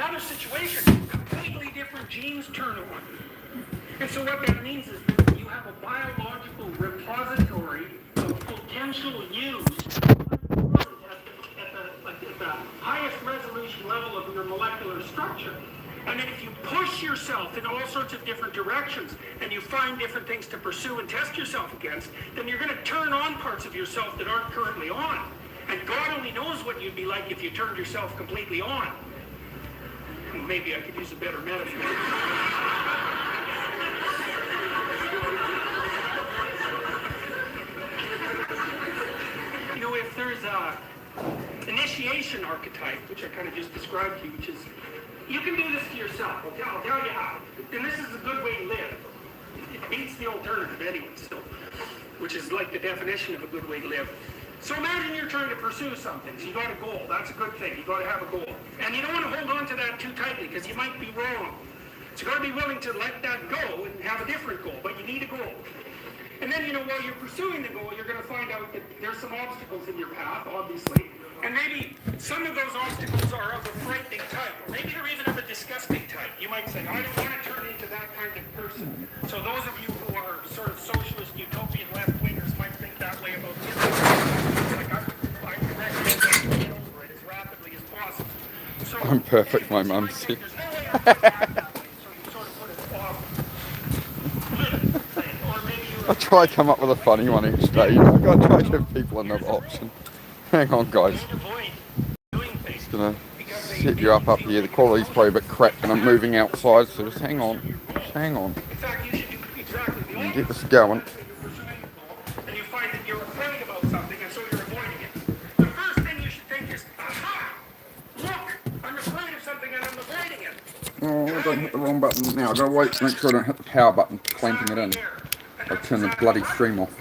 another situation, completely different genes turn on. And so what that means is that you have a biological repository of potential use at the highest resolution level of your molecular structure. And then if you push yourself in all sorts of different directions and you find different things to pursue and test yourself against, then you're going to turn on parts of yourself that aren't currently on. And God only knows what you'd be like if you turned yourself completely on. Maybe I could use a better metaphor. You know, if there's a initiation archetype, which I kind of just described to you, which is, you can do this to yourself. I'll tell you how. And this is a good way to live. It beats the alternative anyway, so, which is like the definition of a good way to live. So imagine you're trying to pursue something. So you got a goal. That's a good thing. You got to have a goal. And you don't want to hold on to that too tightly because you might be wrong. So you got to be willing to let that go and have a different goal. But you need a goal. And then, you know, while you're pursuing the goal, you're going to find out that there's some obstacles in your path, obviously. And maybe some of those obstacles are of a frightening type. Or maybe they're even of a disgusting type. You might say, I don't want to turn into that kind of person. So those of you who are sort of socialist, utopian left-wingers might think that way about I'm perfect, my mum said. I try to come up with a funny one each day. I've got to try to give people another option. Hang on, guys. Just gonna set you up here. The quality's probably a bit crap and I'm moving outside, so just hang on. Just hang on. And get this going. And you find that you're afraid about something and so you're avoiding it. The first thing you should think is, aha! Look! I'm afraid of something and I'm avoiding it. Oh, I don't hit the wrong button now. I've got to wait to make sure I don't hit the power button, clamping it in. I'll turn the bloody stream off.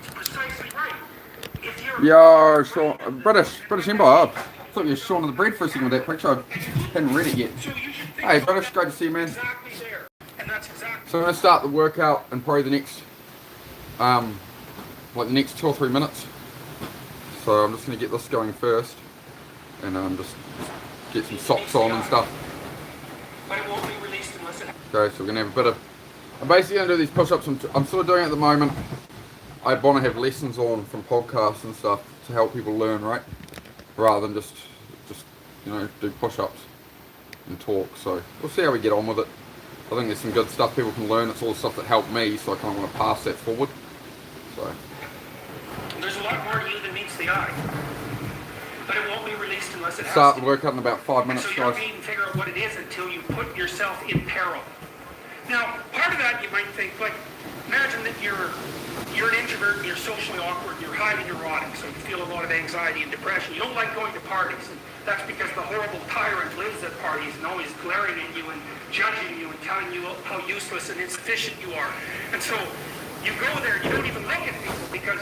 Yo, Sean, British Empire. I thought you were Shaun of the Bread for a second with that picture. I hadn't read it yet. Hey, British, great to see you, man. So I'm going to start the workout in probably the next, like the next 2 or 3 minutes. So I'm just going to get this going first, and just get some socks on and stuff. Okay, so we're going to have a bit of. I'm basically going to do these push-ups. I'm sort of doing it at the moment. I want to have lessons on from podcasts and stuff to help people learn, right? Rather than just you know, do push-ups and talk. So we'll see how we get on with it. I think there's some good stuff people can learn. It's all the stuff that helped me, so I kind of want to pass that forward. So there's a lot more to you than meets the eye, but it won't be released unless it has start to. the workout in about 5 minutes, so you don't guys. even figure out what it is until you put yourself in peril. Now, part of that you might think, like, imagine that you're an introvert, you're socially awkward, you're highly neurotic, so you feel a lot of anxiety and depression. You don't like going to parties, and that's because the horrible tyrant lives at parties and always glaring at you and judging you and telling you how useless and insufficient you are. And so you go there, you don't even look at people because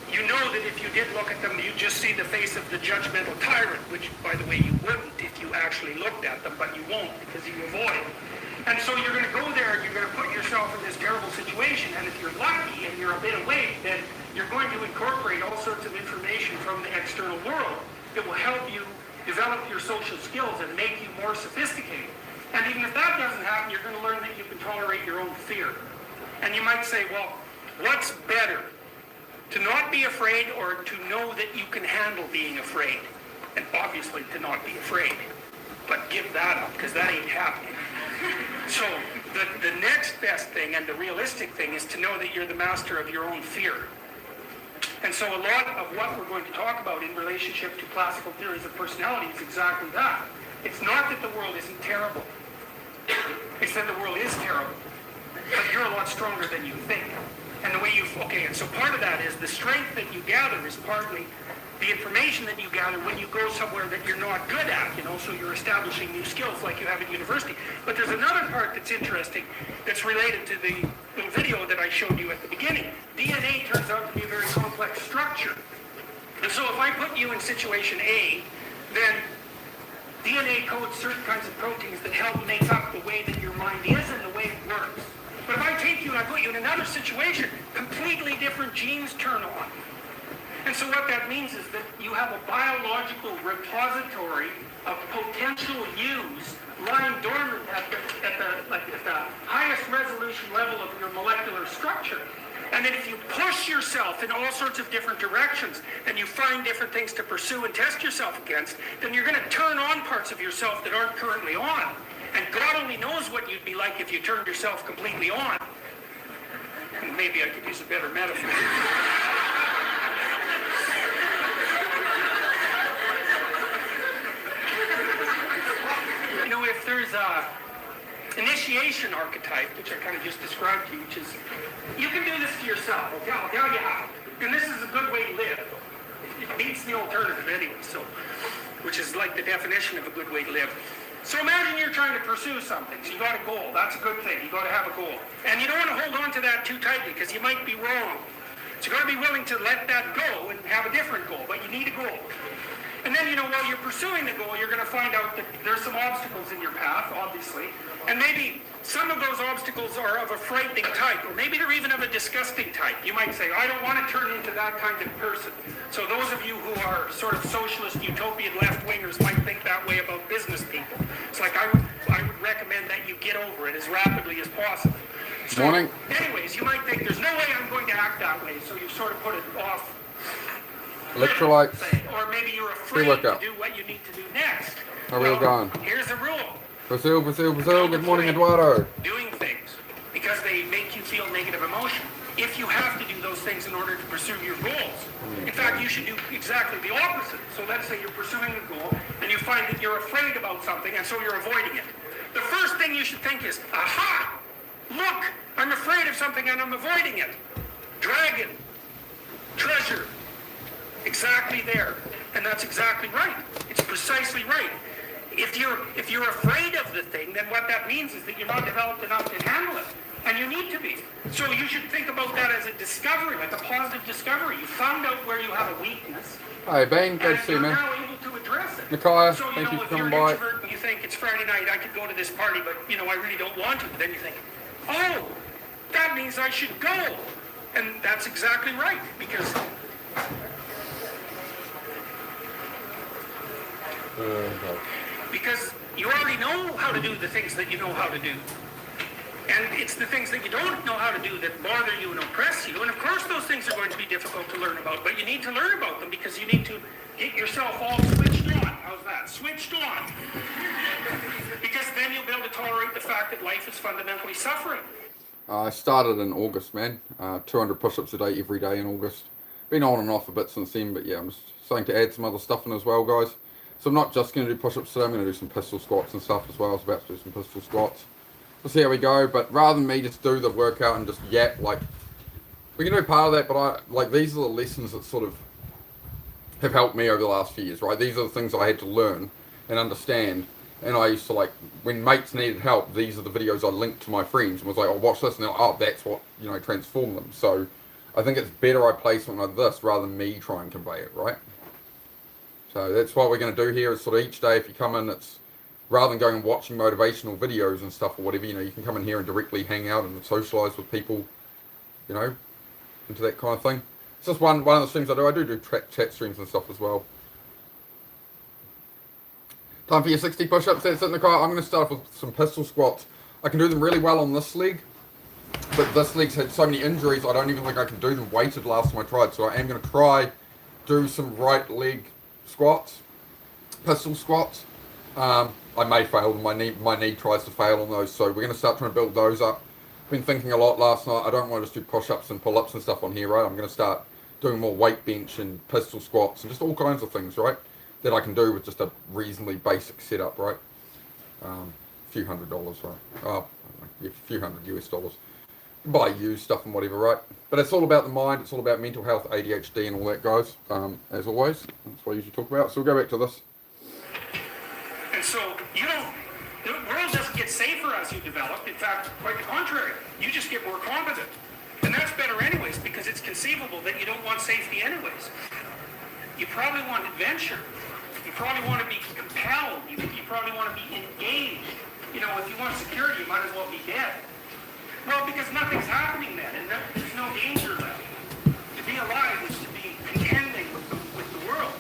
you know that if you did look at them, you'd just see the face of the judgmental tyrant, which, by the way, you wouldn't if you actually looked at them, but you won't because you avoid. And so you're going to go there and you're going to put yourself in this terrible situation, and if you're lucky and you're a bit awake, then you're going to incorporate all sorts of information from the external world that will help you develop your social skills and make you more sophisticated. And even if that doesn't happen, you're going to learn that you can tolerate your own fear. And you might say, well, what's better? To not be afraid or to know that you can handle being afraid? And obviously to not be afraid. But give that up, because that ain't happening. So the next best thing and the realistic thing is to know that you're the master of your own fear. And so a lot of what we're going to talk about in relationship to classical theories of personality is exactly that. It's not that the world isn't terrible. It's that the world is terrible. But you're a lot stronger than you think. And the way and so part of that is the strength that you gather is partly the information that you gather when you go somewhere that you're not good at, so you're establishing new skills like you have at university. But there's another part that's interesting that's related to the little video that I showed you at the beginning. DNA turns out to be a very complex structure. And so if I put you in situation A, then DNA codes certain kinds of proteins that help make up the way that your mind is and the way it works. But if I take you and I put you in another situation, completely different genes turn on. And so what that means is that you have a biological repository of potential use lying at the highest resolution level of your molecular structure. And then if you push yourself in all sorts of different directions and you find different things to pursue and test yourself against, then you're going to turn on parts of yourself that aren't currently on. And God only knows what you'd be like if you turned yourself completely on. And maybe I could use a better metaphor. You know, if there's a initiation archetype, which I kind of just described to you, which is, you can do this to yourself. I'll tell you how. And this is a good way to live. It beats the alternative anyway, so, which is like the definition of a good way to live. So imagine you're trying to pursue something. So you got a goal. That's a good thing. You got to have a goal. And you don't want to hold on to that too tightly because you might be wrong. So you got to be willing to let that go and have a different goal, but you need a goal. And then, you know, while you're pursuing the goal, you're going to find out that there's some obstacles in your path, obviously. And maybe some of those obstacles are of a frightening type, or maybe they're even of a disgusting type. You might say, I don't want to turn into that kind of person. So those of you who are sort of socialist, utopian left-wingers might think that way about business people. It's like I would recommend that you get over it as rapidly as possible. So, Morning. anyways, you might think there's no way I'm going to act that way, so you sort of put it off. Electrolytes. Or maybe you're afraid to do what you need to do next. How are we all going? Here's the rule. Brazil. Good morning, Eduardo. Doing things because they make you feel negative emotion. If you have to do those things in order to pursue your goals. In fact, you should do exactly the opposite. So let's say you're pursuing a goal and you find that you're afraid about something and so you're avoiding it. The first thing you should think is, aha, look, I'm afraid of something and I'm avoiding it. Dragon, treasure, exactly there. And that's exactly right. It's precisely right. If you're afraid of the thing, then what that means is that you're not developed enough to handle it. And you need to be. So you should think about that as a discovery, like a positive discovery. You found out where you have a weakness. Hey, Ben, good to see you, man. And you're now able to address it. Micaiah, So, thank you for if you're coming an by. introvert and you think it's Friday night, I could go to this party, but, you know, I really don't want to. Then you think, oh, that means I should go. And that's exactly right, because you already know how to do the things that you know how to do. And it's the things that you don't know how to do that bother you and oppress you. And of course those things are going to be difficult to learn about, but you need to learn about them because you need to get yourself all switched on. How's that? Switched on. Because then you'll be able to tolerate the fact that life is fundamentally suffering. I started in August, man. 200 push-ups a day every day in August. Been on and off a bit since then, but yeah, I'm just starting to add some other stuff in as well, guys. So I'm not just going to do push-ups today, I'm going to do some pistol squats and stuff as well. I was about to do some pistol squats. We'll see how we go, but rather than me just do the workout and just yap, like, we can do part of that, but these are the lessons that sort of have helped me over the last few years, right? These are the things I had to learn and understand. And I used to, like, when mates needed help, these are the videos I linked to my friends and was like, oh, watch this, and they're like, oh, that's what, you know, transformed them. So I think it's better I play something like this rather than me try and convey it, right? So that's what we're going to do here is sort of each day if you come in, it's rather than going and watching motivational videos and stuff or whatever, you know, you can come in here and directly hang out and socialise with people, you know, into that kind of thing. It's just one of the streams I do. I do chat streams and stuff as well. Time for your 60 push-ups. That's it in the car. I'm going to start off with some pistol squats. I can do them really well on this leg, but this leg's had so many injuries, I don't even think I can do them weighted last time I tried. So I am going to try do some right leg squats, pistol squats. I may fail. My knee tries to fail on those, so we're going to start trying to build those up. Been thinking a lot last night. I don't want to just do push-ups and pull-ups and stuff on here, right? I'm going to start doing more weight bench and pistol squats and just all kinds of things, right? That I can do with just a reasonably basic setup, right? A few $100s, right? A few $100 US. Buy used stuff and whatever, right? But it's all about the mind. It's all about mental health, ADHD, and all that, guys. As always, that's what I usually talk about. So we'll go back to this. And so the world doesn't get safer as you develop. In fact, quite the contrary. You just get more competent. And that's better anyways, because it's conceivable that you don't want safety anyways. You probably want adventure. You probably want to be compelled. You probably want to be engaged. You know, if you want security, you might as well be dead. Well, because nothing's happening then, and there's no danger left. To be alive is to be contending with the world.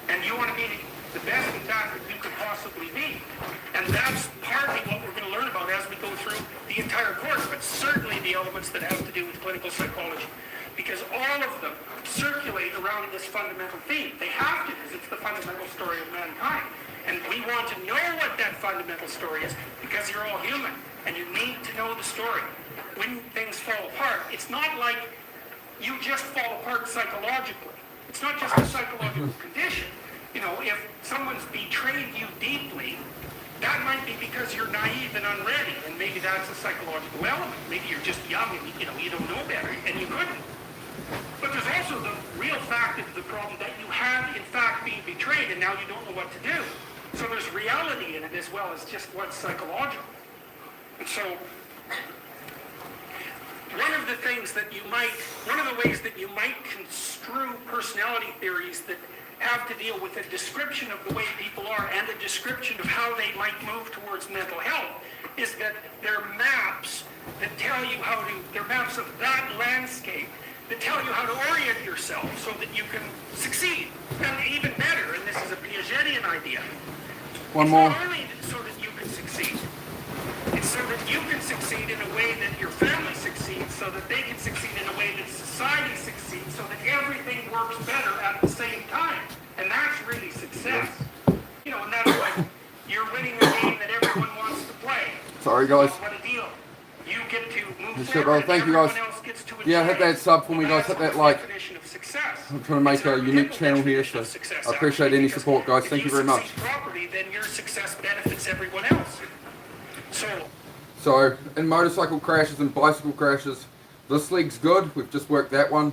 And you want to be the best in that you could possibly be. And that's partly what we're going to learn about movements that have to do with clinical psychology, because all of them circulate around this fundamental theme. They have to, because it's the fundamental story of mankind. And we want to know what that fundamental story is, because you're all human, and you need to know the story. When things fall apart, it's not like you just fall apart psychologically. It's not just a psychological condition. You know, if someone's betrayed you deeply, that might be because you're naive and unready, and maybe that's a psychological element. Maybe you're just young and you don't know better, and you couldn't. But there's also the real fact of the problem that you have in fact been betrayed, and now you don't know what to do. So there's reality in it as well as just what's psychological. And so one of the ways that you might construe personality theories that have to deal with a description of the way people are and a description of how they might move towards mental health is that they're maps that tell you they're maps of that landscape that tell you how to orient yourself so that you can succeed. And even better, and this is a Piagetian idea, One more. it's not only so that you can succeed, it's so that you can succeed in a way that your family succeeds, so that they can succeed in a way that society succeeds, so that everything works better at the same time. And that's really success. You know, and that's like you're winning the game that everyone wants to play. Sorry, guys. What a deal. You get to move Yes, forward, bro. and Thank you, guys. everyone else gets to Yeah, enjoy hit that it. sub for me, guys. Hit that like. Definition of success. I'm trying to make It's a not unique typical channel here, definition so of success, I appreciate actually, any because support, guys. if Thank you very much. succeed properly, then your success benefits everyone else. So, in motorcycle crashes and bicycle crashes, this leg's good. We've just worked that one.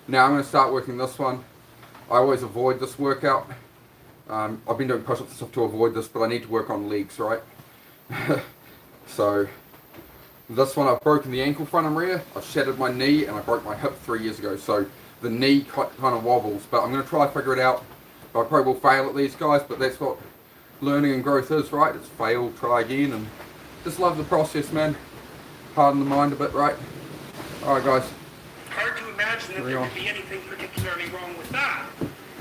Now I'm going to start working this one. I always avoid this workout. I've been doing push-ups and stuff to avoid this, but I need to work on legs, right? So, this one I've broken the ankle front and rear. I've shattered my knee and I broke my hip 3 years ago. So, the knee kind of wobbles, but I'm going to try to figure it out. I probably will fail at these, guys, but that's what learning and growth is, right? It's fail, try again, and just love the process, man. Harden the mind a bit, right? Alright, guys. Hard to imagine that there would be anything particularly wrong with that.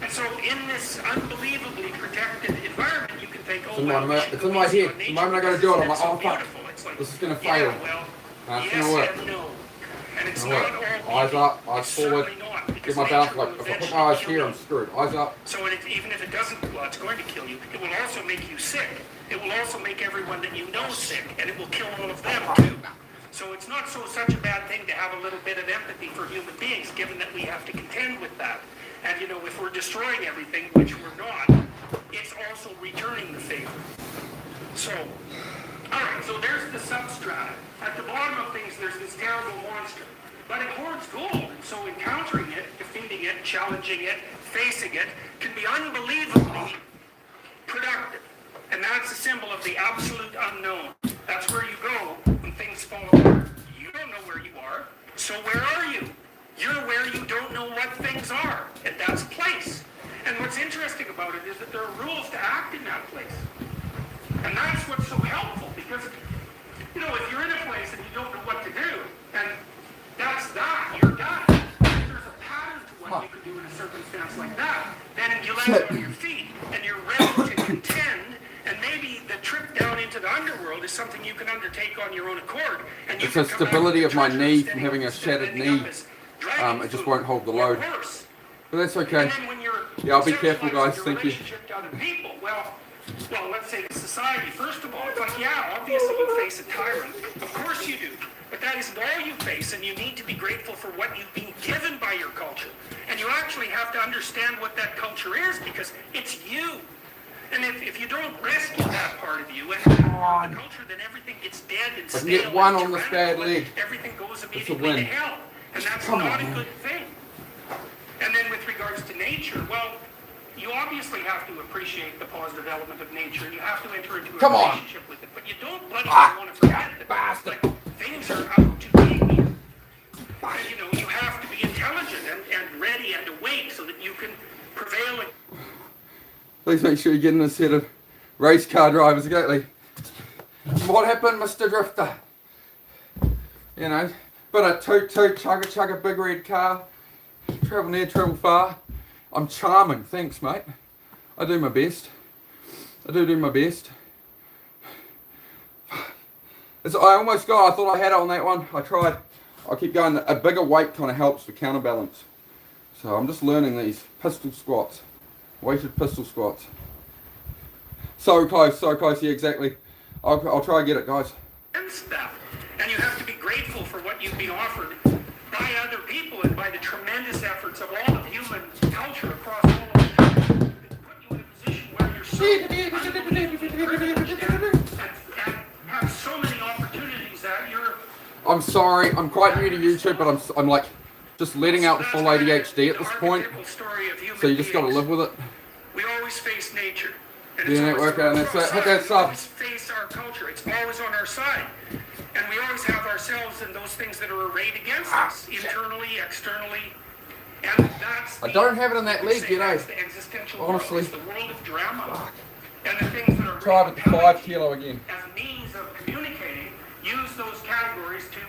And so in this unbelievably protected environment, you can think, oh, well, we should it's go in my easy head. on The nature moment I gotta because do it, I'm it's like, so oh, fuck. beautiful. It's like, This is gonna yeah, fail. well, It's yes gonna work. and no. And it's Gonna not work. all Eyes easy. up, eyes It's forward. certainly not, Get because my nature balance, will like, if I put eventually my eyes kill here, you. I'm screwed. Eyes up. So even if it doesn't, well, it's going to kill you. It will also make you sick. It will also make everyone that you know sick, and it will kill all of them too. So it's not such a bad thing to have a little bit of empathy for human beings, given that we have to contend with that. And you know, if we're destroying everything, which we're not, it's also returning the favor. So, all right. So there's the substrata. At the bottom of things, there's this terrible monster. But it hoards gold, and so encountering it, defeating it, challenging it, facing it, can be unbelievably productive. And that's a symbol of the absolute unknown. That's where you go when things fall apart. You don't know where you are, so where are you? You're where you don't know what things are, and that's a place. And what's interesting about it is that there are rules to act in that place. And that's what's so helpful, because, you know, if you're in a place and you don't know what to do, and that's that, you're done. If there's a pattern to what you can do in a circumstance like that, then you land on your feet, and you're ready to contend, and maybe the trip down into the underworld is something you can undertake on your own accord. And you It's can the come back stability with of my treasure knee instead from of- having a instead of shattered ending up knee. as dragon It just food, won't hold the or load. worse. But that's okay. And then when you're Yeah, I'll be careful, sexualizing guys. your Thank you. relationship to other people, well, let's say society. First of all, it's like, yeah, obviously you face a tyrant. Of course you do. But that isn't all you face, and you need to be grateful for what you've been given by your culture. And you actually have to understand what that culture is, because it's you. And if you don't rescue that part of you and the culture, then everything gets dead and I stale. can get one and on this tyrannical, bad leg. and everything goes a immediately win. to hell. And that's Come not on, a man. good thing. And then with regards to nature, well, you obviously have to appreciate the positive element of nature. You have to enter into a Come on. relationship with it. But you don't bloody Ah, want to forget that bastard. like, things are out to get you. And, you know, you have to be intelligent and ready and awake so that you can prevail. Please make sure you get in a set of race car drivers, exactly. What happened, Mr. Drifter? You know, but a toot, chugga, a big red car. Travel near, travel far. I'm charming, thanks, mate. I do my best. I do my best. I almost got, I thought I had it on that one. I tried. I keep going. A bigger weight kind of helps to counterbalance. So I'm just learning these pistol squats, weighted pistol squats. So close, yeah, exactly. I'll try to get it, guys. And stuff. And you have to be grateful for what you've been offered by other people and by the tremendous efforts of all of human culture across all of the that put you in a position where you're so unbelievably privileged and have so many opportunities that you're... I'm sorry, I'm quite new to YouTube, but I'm like just letting out the full ADHD at this point. So you just got to live with it. We always face nature. And Yeah, it's work out, and always hit that we sub. always face our culture. It's always on our side. And we always have ourselves and those things that are arrayed against us, internally, externally. And that's I don't have it in that league yet, that's eh? the existential Honestly. world. It's the world of drama. And the things that are Try with the 5 kilo again. as a means of communicating, use those categories to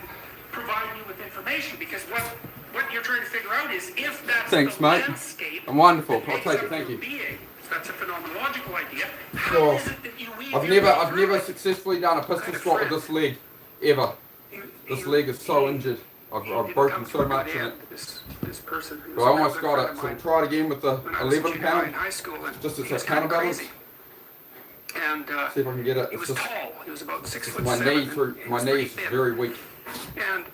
provide you with information. Because what you're trying to figure out is if that's Thanks, the mate. landscape I'm wonderful. that I'll makes take up it, thank your you. being, so that's a phenomenological idea. How Sure. is it that you weave I've your way never through it? successfully done a pistol squat with this leg, ever. This leg is so injured. I've broken so much in it. This person who's But I almost a got friend it, of so mine we'll try it again with the when I was in 11 junior high in pound. high school, and Just as he a was kind of counterbalance. crazy. And See if I can get it. he It's was just tall. He was about 6'7". my knee and through he my was pretty knee's thin. very weak. And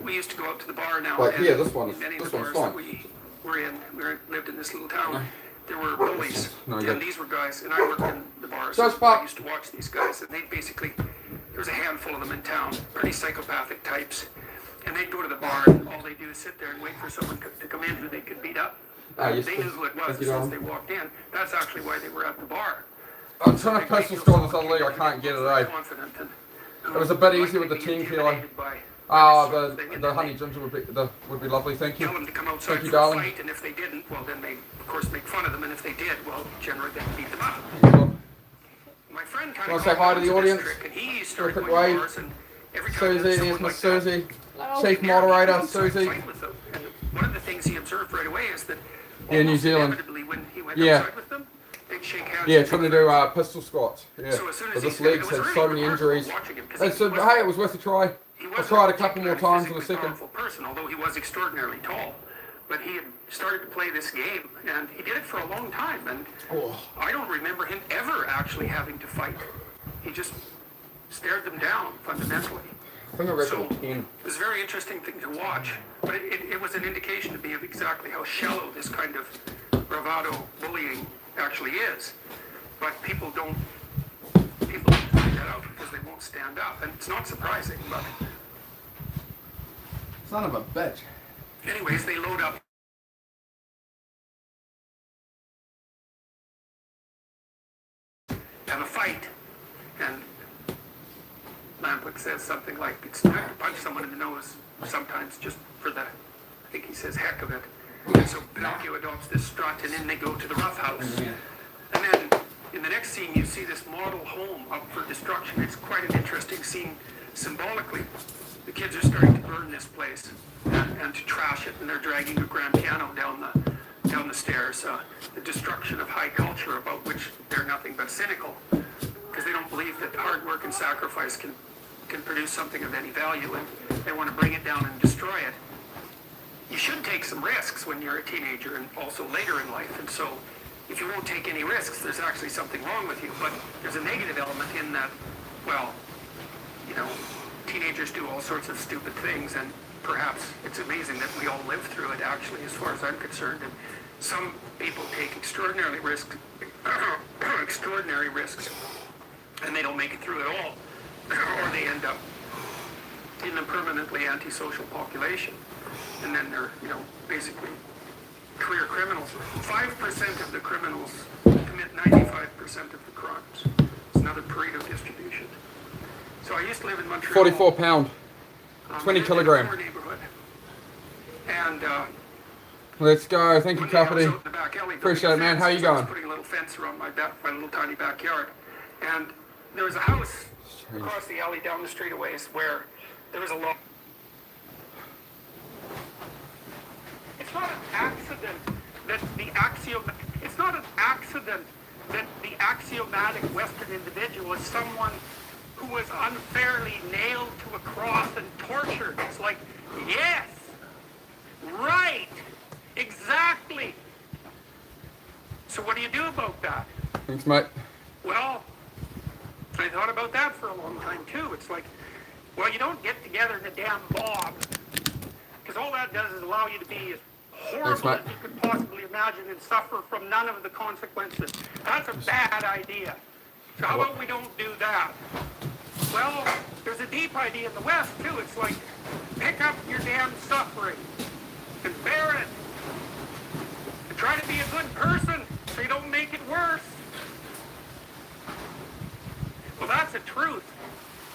we used to go out to the bar now. Like and here, this one is- many of this the one's bars that fine. we were in, lived in this little town. There were bullies, No, and good. these were guys, and I worked in the bars. Judge and Pop. I used to watch these guys, and they basically, there was a handful of them in town, pretty psychopathic types, and they'd go to the bar, and all they do is sit there and wait for someone to come in who they could beat up. Yes, They knew who it was thank as you, soon as darling. they walked in. That's actually why they were at the bar. I'm trying to pistol squat this other leg. I can't get it, eh? Confident and, It was a bit easier with the 10 kilo. intimidated by Ah, this sort of thing, and the then honey they ginger would be lovely. Thank tell you. them to come outside Thank you, for a darling. fight, and if they didn't, well, then they, of course, make fun of them, and if they did, well, generally they beat them up. My friend kind Wanna of say hi to the audience? and he started quick going to wave. bars, and every time Susie, someone here's like Miss that Susie. Hello. Chief came down, he'd moderator, go outside and Susie. fight with them. And one of the things he observed right away is that Yeah, New almost Zealand. inevitably when he went Yeah. outside with them, they'd shake hands. Yeah, and trying to shake do hands. pistol squats. Yeah, So as soon as but he this said it, leg's was had really so many remarkable injuries. watching him, 'cause And he so, wasn't- hey, it was worth a try. He I wasn't tried a a couple more particularly times in a physically second. powerful person, although he was extraordinarily tall. But he had started to play this game, and he did it for a long time. And Oh. I don't remember him ever actually having to fight. He just stared them down fundamentally. I think I read So it 10. it was a very interesting thing to watch, but it was an indication to me of exactly how shallow this kind of bravado bullying actually is. But people don't find that out because they won't stand up, and it's not surprising. But Son of a bitch. anyways, they load up. Have a fight, and Lampwick says something like, it's time to punch someone in the nose sometimes just for the, I think he says, heck of it. And so Pinocchio adopts this strut, and in they go to the rough house. And then in the next scene, you see this model home up for destruction. It's quite an interesting scene symbolically. The kids are starting to burn this place and to trash it, and they're dragging a grand piano down the stairs. The destruction of high culture, about which they're nothing but cynical, because they don't believe that hard work and sacrifice can produce something of any value, and they want to bring it down and destroy it. You should take some risks when you're a teenager and also later in life, and so if you won't take any risks, there's actually something wrong with you. But there's a negative element in that, well, you know, teenagers do all sorts of stupid things, and perhaps it's amazing that we all live through it, actually, as far as I'm concerned. And some people take extraordinary risks, and they don't make it through at all, or they end up in a permanently antisocial population, and then they're, you know, basically career criminals. 5% of the criminals commit 95% of the crimes. It's another Pareto distribution. So I used to live in Montreal. 44 pound. 20 in a kilogram. poor neighborhood. And Let's go. Thank you, one day I was Company. out in the back alley Appreciate it, building a man. fence, How you because I was going? putting a little fence around my little tiny backyard. And there was a house across the alley down the street a ways where there was a lot. It's not an accident that the axiomatic Western individual is someone who was unfairly nailed to a cross and tortured. It's like, yes, right, exactly. So what do you do about that? Thanks, mate. Well, I thought about that for a long time too. It's like, well, you don't get together in a damn mob, because all that does is allow you to be as horrible as you could possibly imagine and suffer from none of the consequences. That's a bad idea. So how about we don't do that? Well, there's a deep idea in the West too. It's like, pick up your damn suffering and bear it. And try to be a good person so you don't make it worse. Well, that's the truth.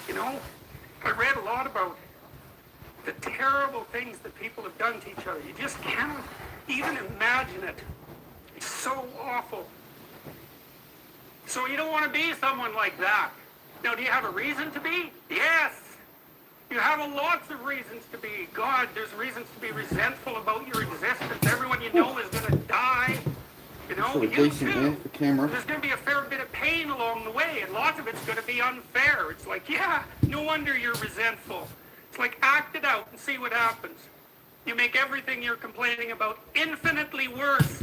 You know, I read a lot about the terrible things that people have done to each other. You just cannot even imagine it. It's so awful. So you don't want to be someone like that. Now, do you have a reason to be? Yes. You have lots of reasons to be. God, there's reasons to be resentful about your existence. Everyone you know is going to die. You know, you too. The camera. There's going to be a fair bit of pain along the way, and lots of it's going to be unfair. It's like, yeah, no wonder you're resentful. It's like, act it out and see what happens. You make everything you're complaining about infinitely worse.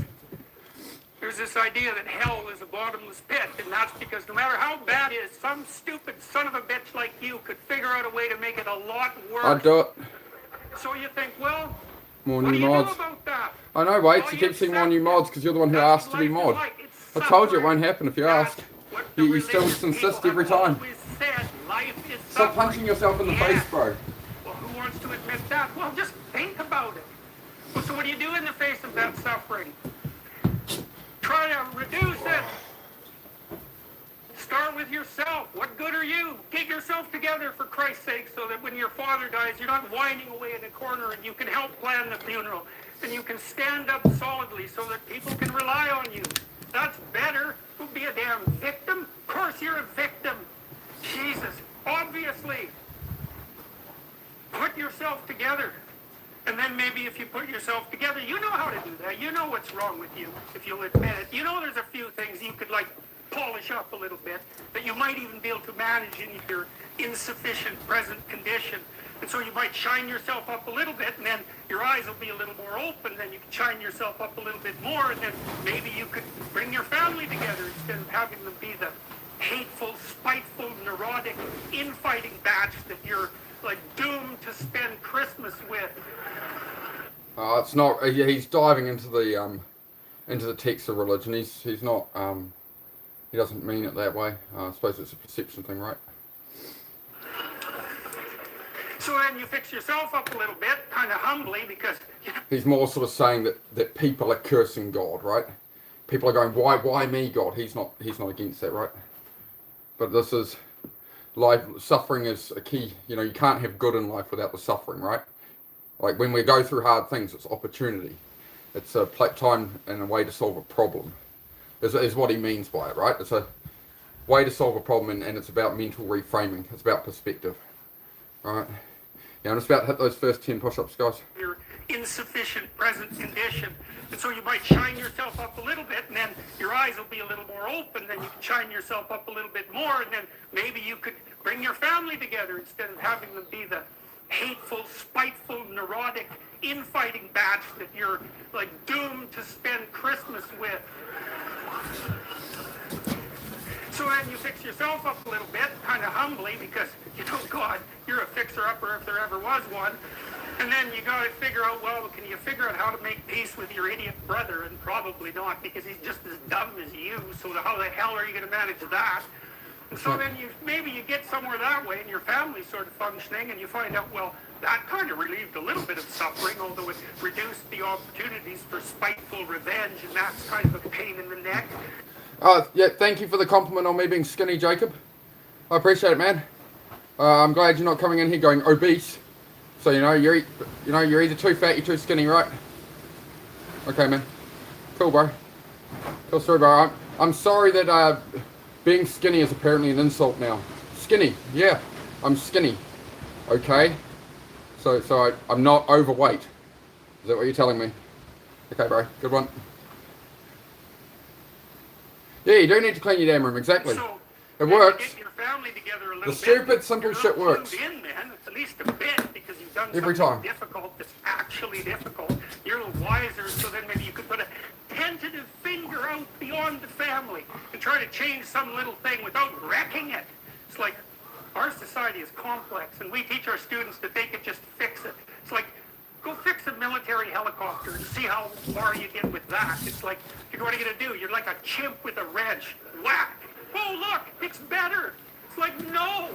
There's this idea that hell is a bottomless pit, and that's because no matter how bad it is, some stupid son of a bitch like you could figure out a way to make it a lot worse. I'd do it. So you think, well, More what new do you mods. do about that? I know, wait, Well, you you keep seeing more accept new it. mods because you're the one who That's asked to be what life mod. is like. It's I told you it suffering. won't happen if you That's ask. what the You still religious insist people every have time. always said, life is Stop suffering. punching yourself in the Yeah. face, bro. Well, who wants to admit that? Well, just think about it. Well, so what do you do in the face of that suffering? Try to reduce it. Start with yourself. What good are you? Get yourself together, for Christ's sake, so that when your father dies, you're not whining away in a corner and you can help plan the funeral. And you can stand up solidly so that people can rely on you. That's better. Don't be a damn victim. Of course you're a victim. Jesus, obviously. Put yourself together. And then maybe if you put yourself together, you know how to do that. You know what's wrong with you, if you'll admit it. You know there's a few things you could, like, polish up a little bit, that you might even be able to manage in your insufficient present condition. And so you might shine yourself up a little bit, and then your eyes will be a little more open, then you can shine yourself up a little bit more, and then maybe you could bring your family together instead of having them be the hateful, spiteful, neurotic, infighting batch that you're, like, doomed to spend Christmas with. It's not. He's diving into the text of religion. He's not. He doesn't mean it that way. I suppose it's a perception thing, right? So then you fix yourself up a little bit, kind of humbly, because, you know, He's more sort of saying that people are cursing God, right? People are going, why me, God? He's not against that, right? But this is life. Suffering is a key. You know, you can't have good in life without the suffering, right? Like when we go through hard things, it's opportunity. It's a time and a way to solve a problem. Is what he means by it, right? It's a way to solve a problem, and it's about mental reframing. It's about perspective, all right? Yeah, I'm just about to hit those first 10 push-ups, guys. your insufficient present condition. And so you might shine yourself up a little bit, and then your eyes will be a little more open, then you can shine yourself up a little bit more, and then maybe you could bring your family together instead of having them be the hateful, spiteful, neurotic, infighting batch that you're, like, doomed to spend Christmas with. So then you fix yourself up a little bit, kind of humbly, because, you know, God, you're a fixer-upper if there ever was one. And then you got to figure out, well, can you figure out how to make peace with your idiot brother? And probably not, because he's just as dumb as you. So how the hell are you going to manage that? And so then maybe you get somewhere that way, and your family's sort of functioning, and you find out, well, that kind of relieved a little bit of suffering, although it reduced the opportunities for spiteful revenge, and that's kind of a pain in the neck. Yeah, thank you for the compliment on me being skinny, Jacob. I appreciate it, man. I'm glad you're not coming in here going obese. So you're either too fat, you're too skinny, right? Okay, man. Cool, bro. Cool story, bro. I'm sorry that being skinny is apparently an insult now. Skinny, yeah, I'm skinny. Okay. So I'm not overweight. Is that what you're telling me? Okay, bro. Good one. Yeah, you do need to clean your damn room, exactly. So It works. Get your family together a little The bit. stupid, simple You're not shit works. clued in, man. It's at least a bit because you've done Every something time. difficult that's actually difficult. You're a little wiser, so then maybe you could put a tentative finger out beyond the family and try to change some little thing without wrecking it. It's like our society is complex, and we teach our students that they could just fix it. It's like, go fix a military helicopter and see how far you get with that. It's like, what are you going to do? You're like a chimp with a wrench. Whack! Oh, look, it's better. It's like, no,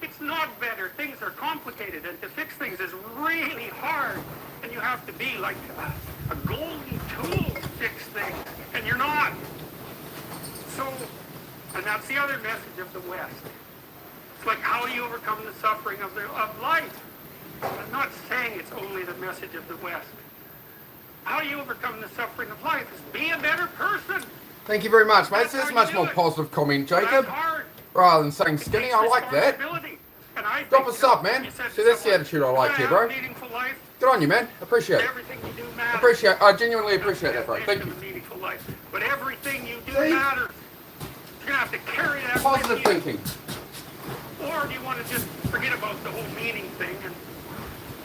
it's not better. Things are complicated, and to fix things is really hard. And you have to be like a golden tool to fix things, and you're not. So, and that's the other message of the West. It's like, how do you overcome the suffering of life? I'm not saying it's only the message of the West. How do you overcome the suffering of life? Is be a better person. Thank you very much, mate. That's That's how a much you more do it. positive comment, Well, Jacob. that's hard. Rather than saying It skinny, takes I like that. responsibility. And I Drop think, a sub, man. you said See, that's the someone, attitude I like "You here, have bro." a meaningful life. Good on you, man. Appreciate it. Everything you do matters. Appreciate. I genuinely appreciate that, bro. That's Thank the you. definition of a meaningful life. But everything you do See? matters. You're gonna have to carry that Positive with you. thinking. Or do you want to just forget about the whole meaning thing, and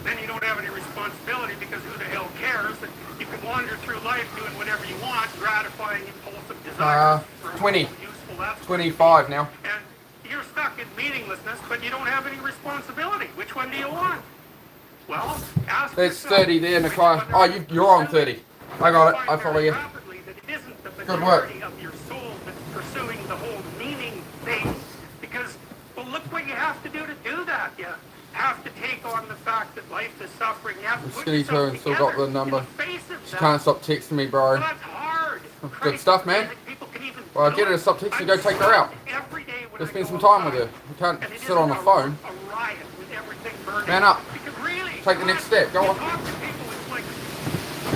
then you don't have any responsibility because who the hell cares? And you can wander through life doing whatever you want, gratifying impulsive desires. for 20. Useful, that's 25 now. And you're stuck in meaninglessness, but you don't have any responsibility. Which one do you want? Well, ask That's yourself, 30 there, which Nikolai. one Oh, are you you're on pursuing? 30. I got it. Find I follow very you. rapidly that it isn't the Good work. majority of your soul that's pursuing the whole meaning thing. Because, well, look what you have to do that. You have to take on the fact that life is suffering. You have to I'm put skinny too yourself and still got together the number. in the face of She that. can't stop texting me, bro. Well, that's hard. Good Christ, stuff, man. I think people can even Well, do get her it. to stop texting, I'm go take her out. stunned every day when Go I spend go some time with her. outside. You can't And it sit on the isn't phone. a riot with everything burning. Man up. Because really, Take the next step. Go you on. talk to people, it's like,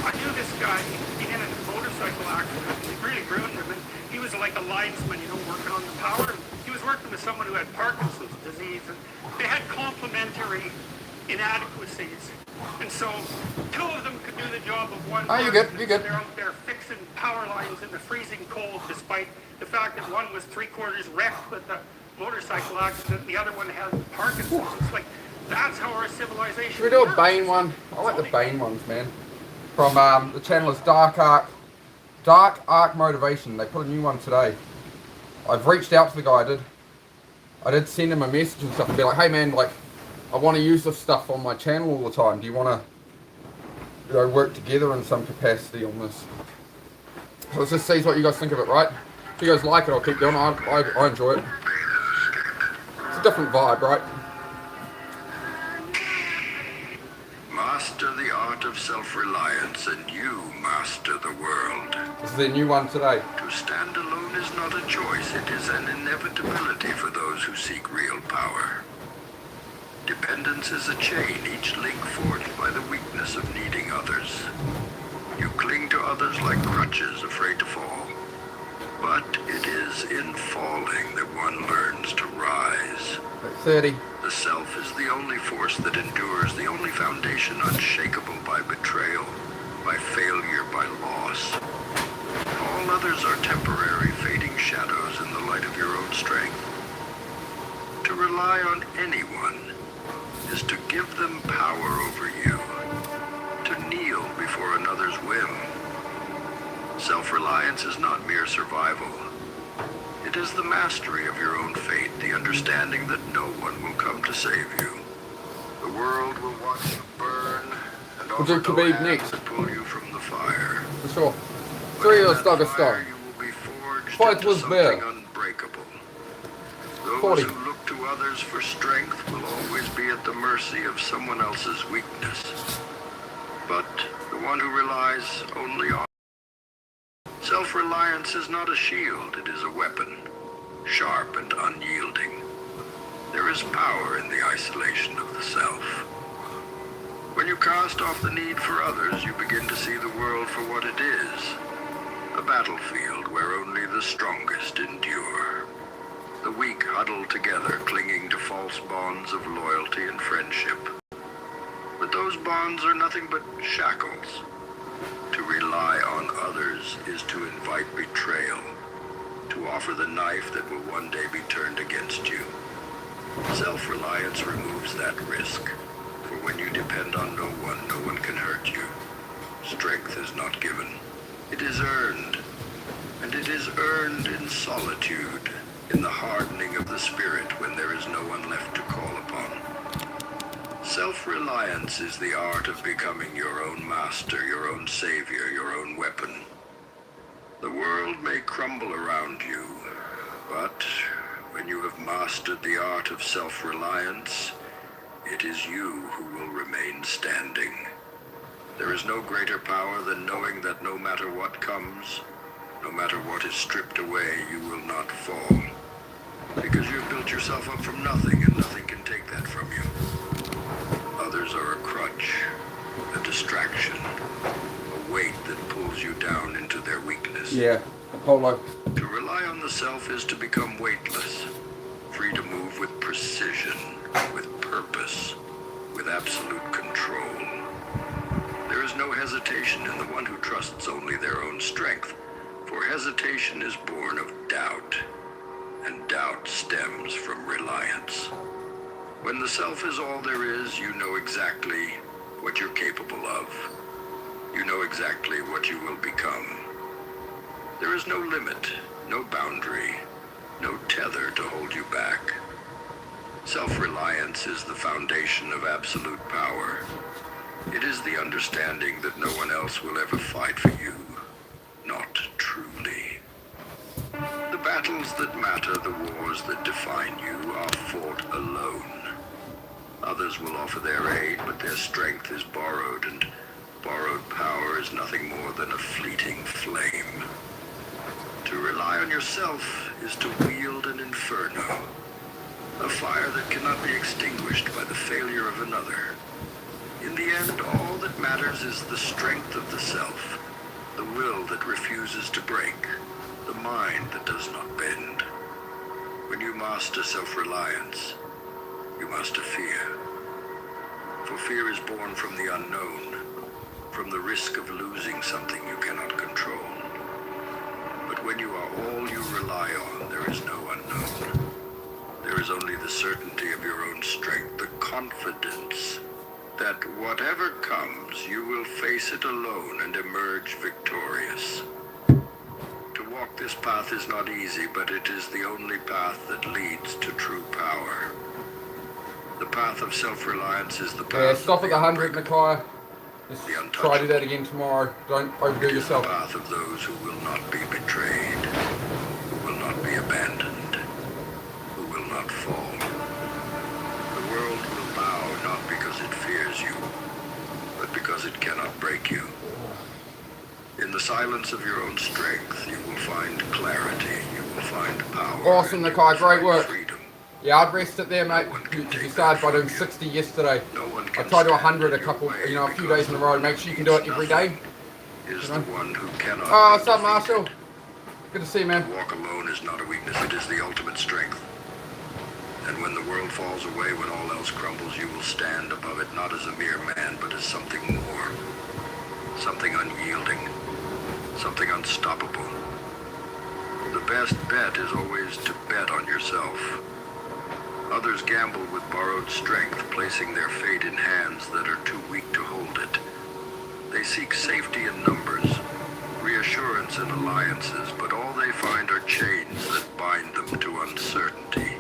I knew this guy, he had a motorcycle accident, he really ruined him, and he was like a linesman, working on the power. He was working with someone who had Parkinson's disease, and they had complementary inadequacies. And so, two of them could do the job of one Oh, you're person. good, you're good. They're out there fixing power lines in the freezing cold, despite the fact that one was 3/4 wrecked with a motorcycle accident, and the other one had Parkinson's. It's like, that's how our civilization Should we do a works. Bane one? I like the Bane ones, man. From the channel is Dark Arc Motivation. They put a new one today. I've reached out to the guy. I did send him a message and stuff and be like, hey man, like, I want to use this stuff on my channel all the time. Do you want to, work together in some capacity on this? So let's just see what you guys think of it, right? If you guys like it, I'll keep doing it. I enjoy it. It's a different vibe, right? Master the art of self-reliance, and you master the world. This is their new one today. To stand alone is not a choice, it is an inevitability for those who seek real power. Dependence is a chain, each link forged by the weakness of needing others. You cling to others like crutches, afraid to fall. But it is in falling that one learns to rise. At 30. The self is the only force that endures, the only foundation unshakable by betrayal, by failure, by loss. All others are temporary, fading shadows in the light of your own strength. To rely on anyone is to give them power over you, to kneel before another's whim. Self-reliance is not mere survival. It is the mastery of your own fate, the understanding that no one will come to save you. The world will watch you burn, and We'll do offer no Khabib hand next. to pull you from the fire. For sure. But 3 in years, that dog a fire, star. you will be forged Fight into was something there. unbreakable. Those 40. who look to others for strength will always be at the mercy of someone else's weakness. But the one who relies only on self-reliance is not a shield, it is a weapon, sharp and unyielding. There is power in the isolation of the self. When you cast off the need for others, you begin to see the world for what it is, a battlefield where only the strongest endure. The weak huddle together, clinging to false bonds of loyalty and friendship. But those bonds are nothing but shackles. To rely on others is to invite betrayal. To to offer the knife that will one day be turned against you. Self-reliance removes that risk, for when you depend on no one can hurt you. Strength is not given. It is earned, and it is earned in solitude, in the hardening of the spirit when there is no one left to call upon. Self-reliance is the art of becoming your own master, your own savior, your own weapon. The world may crumble around you, but when you have mastered the art of self-reliance, it is you who will remain standing. There is no greater power than knowing that no matter what comes, no matter what is stripped away, you will not fall. Because you have built yourself up from nothing, and nothing can take that from you. Others are a crutch, a distraction, a weight that pulls you down into their weakness. Yeah, Apollo. To rely on the self is to become weightless, free to move with precision, with purpose, with absolute control. There is no hesitation in the one who trusts only their own strength, for hesitation is born of doubt, and doubt stems from reliance. When the self is all there is, you know exactly what you're capable of. You know exactly what you will become. There is no limit, no boundary, no tether to hold you back. Self-reliance is the foundation of absolute power. It is the understanding that no one else will ever fight for you, not truly. The battles that matter, the wars that define you, are fought alone. Others will offer their aid, but their strength is borrowed, and borrowed power is nothing more than a fleeting flame. To rely on yourself is to wield an inferno, a fire that cannot be extinguished by the failure of another. In the end, all that matters is the strength of the self, the will that refuses to break, the mind that does not bend. When you master self-reliance, you master fear. For fear is born from the unknown, from the risk of losing something you cannot control. But when you are all you rely on, there is no unknown. There is only the certainty of your own strength, the confidence that whatever comes, you will face it alone and emerge victorious. To walk this path is not easy, but it is the only path that leads to true power. The path of self-reliance is the path. Yeah, stop at the 100, unbreakable, Nakia. Let's the try to do that untouchable. again tomorrow. Don't overdo It is yourself. the path of those who will not be betrayed, who will not be abandoned, who will not fall. The world will bow not because it fears you, but because it cannot break you. In the silence of your own strength, you will find clarity, you will find power. Awesome, and you Nakai, will great find work. freedom. Yeah, I'd rest it there, mate. You started by doing 60 yesterday. No one I can tried to stand 100 a in couple, your way a few because days in a row. Make sure you can do it every day. Is the one who cannot Oh, be what's up, defeated. Marshall? Good to see you, man. To walk alone is not a weakness, it is the ultimate strength. And when the world falls away, when all else crumbles, you will stand above it not as a mere man, but as something more. Something unyielding. Something unstoppable. The best bet is always to bet on yourself. Others gamble with borrowed strength, placing their fate in hands that are too weak to hold it. They seek safety in numbers, reassurance in alliances, but all they find are chains that bind them to uncertainty.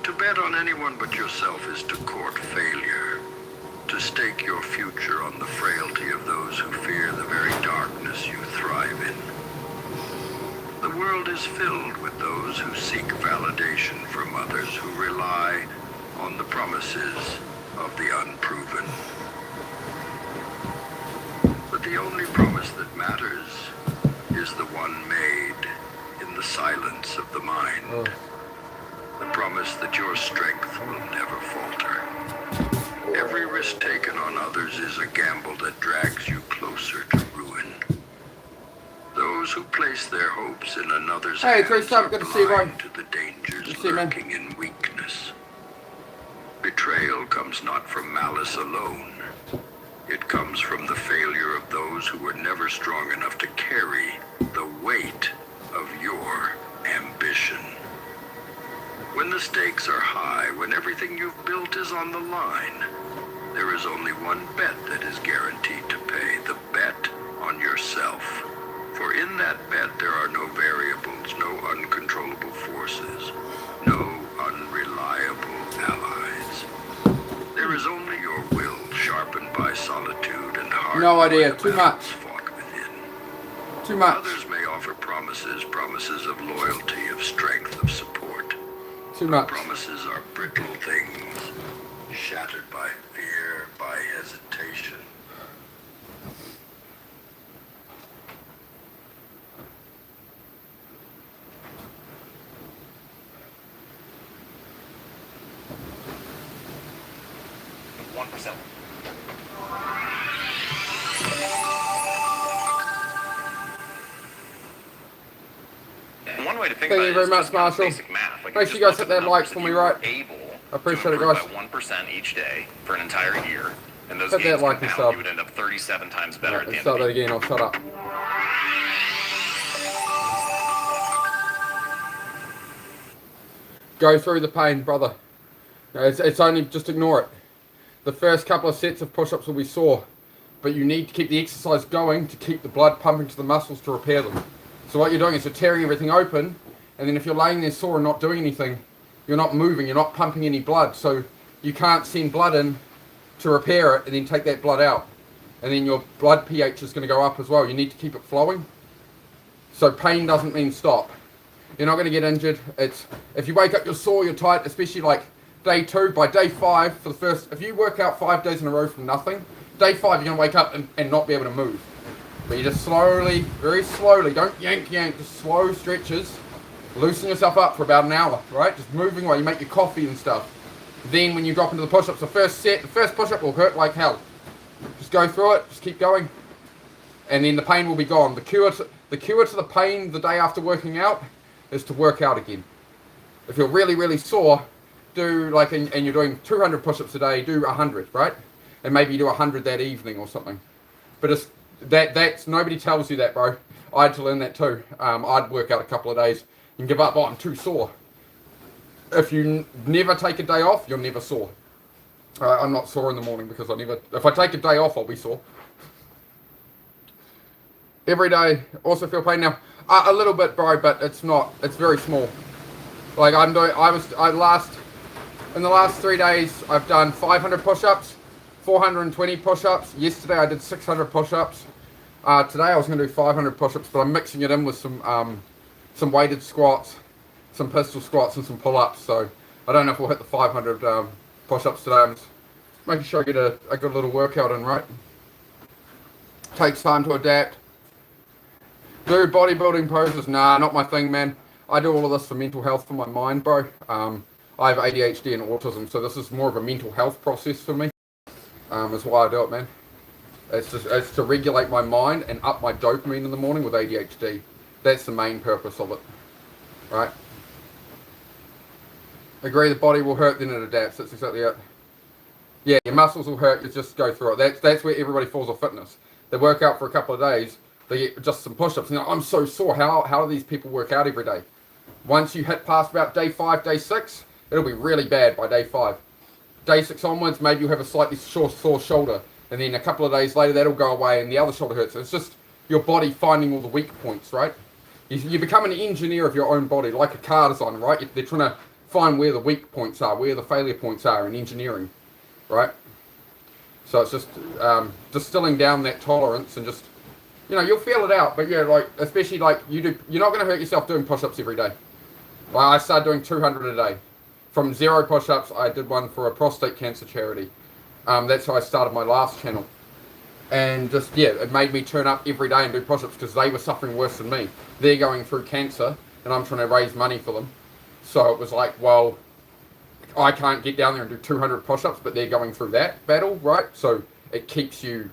To bet on anyone but yourself is to court failure, to stake your future on the frailty of those who fear the very darkness you thrive in. The world is filled with those who seek validation from others, who rely on the promises of the unproven. But the only promise that matters is the one made in the silence of the mind. Oh. The promise that your strength will never falter. Every risk taken on others is a gamble that drags you closer to ruin. Those who place their hopes in another's Hey, hands Trace, good are to see you, blind bro. to the dangers Good to see you, man. lurking in weakness. Betrayal comes not from malice alone. It comes from the failure of those who were never strong enough to carry the weight of your ambition. When the stakes are high, when everything you've built is on the line, there is only one bet that is guaranteed to pay, the bet on yourself. For in that bet there are no variables, no uncontrollable forces, no unreliable allies. There is only your will, sharpened by solitude and hard. No idea, too much. Fought within. Too much. Others may offer promises of loyalty, of strength, of support. Too much. Promises are brittle things, shattered by fear, by hesitation. One way to think Thank about you it very is much, just kind of Marshall. basic math. Like, Make if sure you you just guys hit look at that the like numbers for that me, you right? were able I appreciate to it, improve guys. by 1% each day for an entire year, and those Hit that gains like and compound, sub. you would end up 37 times better at the Let's end start of that the year. again. I'll shut up. Go through the pain, brother. No, it's only, just ignore it. The first couple of sets of push-ups will be sore, but you need to keep the exercise going to keep the blood pumping to the muscles to repair them. So what you're doing is you're tearing everything open, and then if you're laying there sore and not doing anything, you're not moving, you're not pumping any blood, so you can't send blood in to repair it and then take that blood out. And then your blood pH is going to go up as well. You need to keep it flowing. So pain doesn't mean stop. You're not going to get injured. It's, if you wake up, you're sore, you're tight, especially like day 2, by day 5, for the first, if you work out 5 days in a row from nothing, day 5 you're going to wake up and not be able to move. But you just slowly, very slowly, don't yank, just slow stretches, loosen yourself up for about an hour, right? Just moving while you make your coffee and stuff. Then when you drop into the push-ups, the first push-up will hurt like hell. Just go through it, just keep going, and then the pain will be gone. The cure to the pain the day after working out is to work out again. If you're really, really sore, do like, and you're doing 200 push-ups a day, do 100, right? And maybe you do 100 that evening or something. But it's, that's, nobody tells you that, bro. I had to learn that too. I'd work out a couple of days and give up, oh, I'm too sore. If you never take a day off, you're never sore. I'm not sore in the morning because if I take a day off, I'll be sore. Every day, also feel pain now. A little bit, bro, but it's very small. Like in the last 3 days, I've done 500 push-ups, 420 push-ups. Yesterday I did 600 push-ups. Today I was going to do 500 push-ups, but I'm mixing it in with some weighted squats, some pistol squats, and some pull-ups. So I don't know if we'll hit the 500 push-ups today. I'm just making sure I get a good little workout in, right? Takes time to adapt. Do bodybuilding poses? Nah, not my thing, man. I do all of this for mental health for my mind, bro. I have ADHD and autism, so this is more of a mental health process for me. Is why I do it, man. It's to regulate my mind and up my dopamine in the morning with ADHD. That's the main purpose of it, right? Agree, the body will hurt, then it adapts. That's exactly it. Yeah, your muscles will hurt. You just go through it. That's where everybody falls off fitness. They work out for a couple of days. They get just some push-ups. And I'm so sore. How do these people work out every day? Once you hit past about day 5, day 6, it'll be really bad by day 5. Day 6 onwards, maybe you'll have a slightly sore shoulder. And then a couple of days later, that'll go away and the other shoulder hurts. It's just your body finding all the weak points, right? You become an engineer of your own body, like a car designer, right? They're trying to find where the weak points are, where the failure points are in engineering, right? So it's just distilling down that tolerance and just, you'll feel it out. But yeah, like, especially like you're not going to hurt yourself doing push-ups every day. Like, I started doing 200 a day. From 0 push-ups, I did one for a prostate cancer charity. That's how I started my last channel. And just, yeah, it made me turn up every day and do push-ups because they were suffering worse than me. They're going through cancer and I'm trying to raise money for them. So it was like, well, I can't get down there and do 200 push-ups, but they're going through that battle, right? So it keeps you,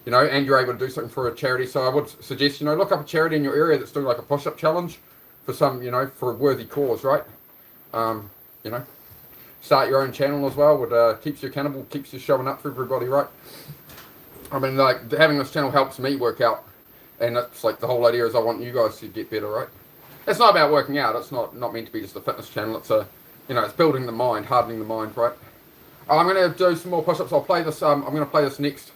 and you're able to do something for a charity. So I would suggest, look up a charity in your area that's doing like a push-up challenge for some, for a worthy cause, right? Start your own channel as well. Would keeps you accountable, keeps you showing up for everybody, right? I mean, like, having this channel helps me work out. And that's like the whole idea is I want you guys to get better, right? It's not about working out. It's not meant to be just a fitness channel. It's it's building the mind, hardening the mind, right? I'm going to do some more push-ups. I'll play this. I'm going to play this next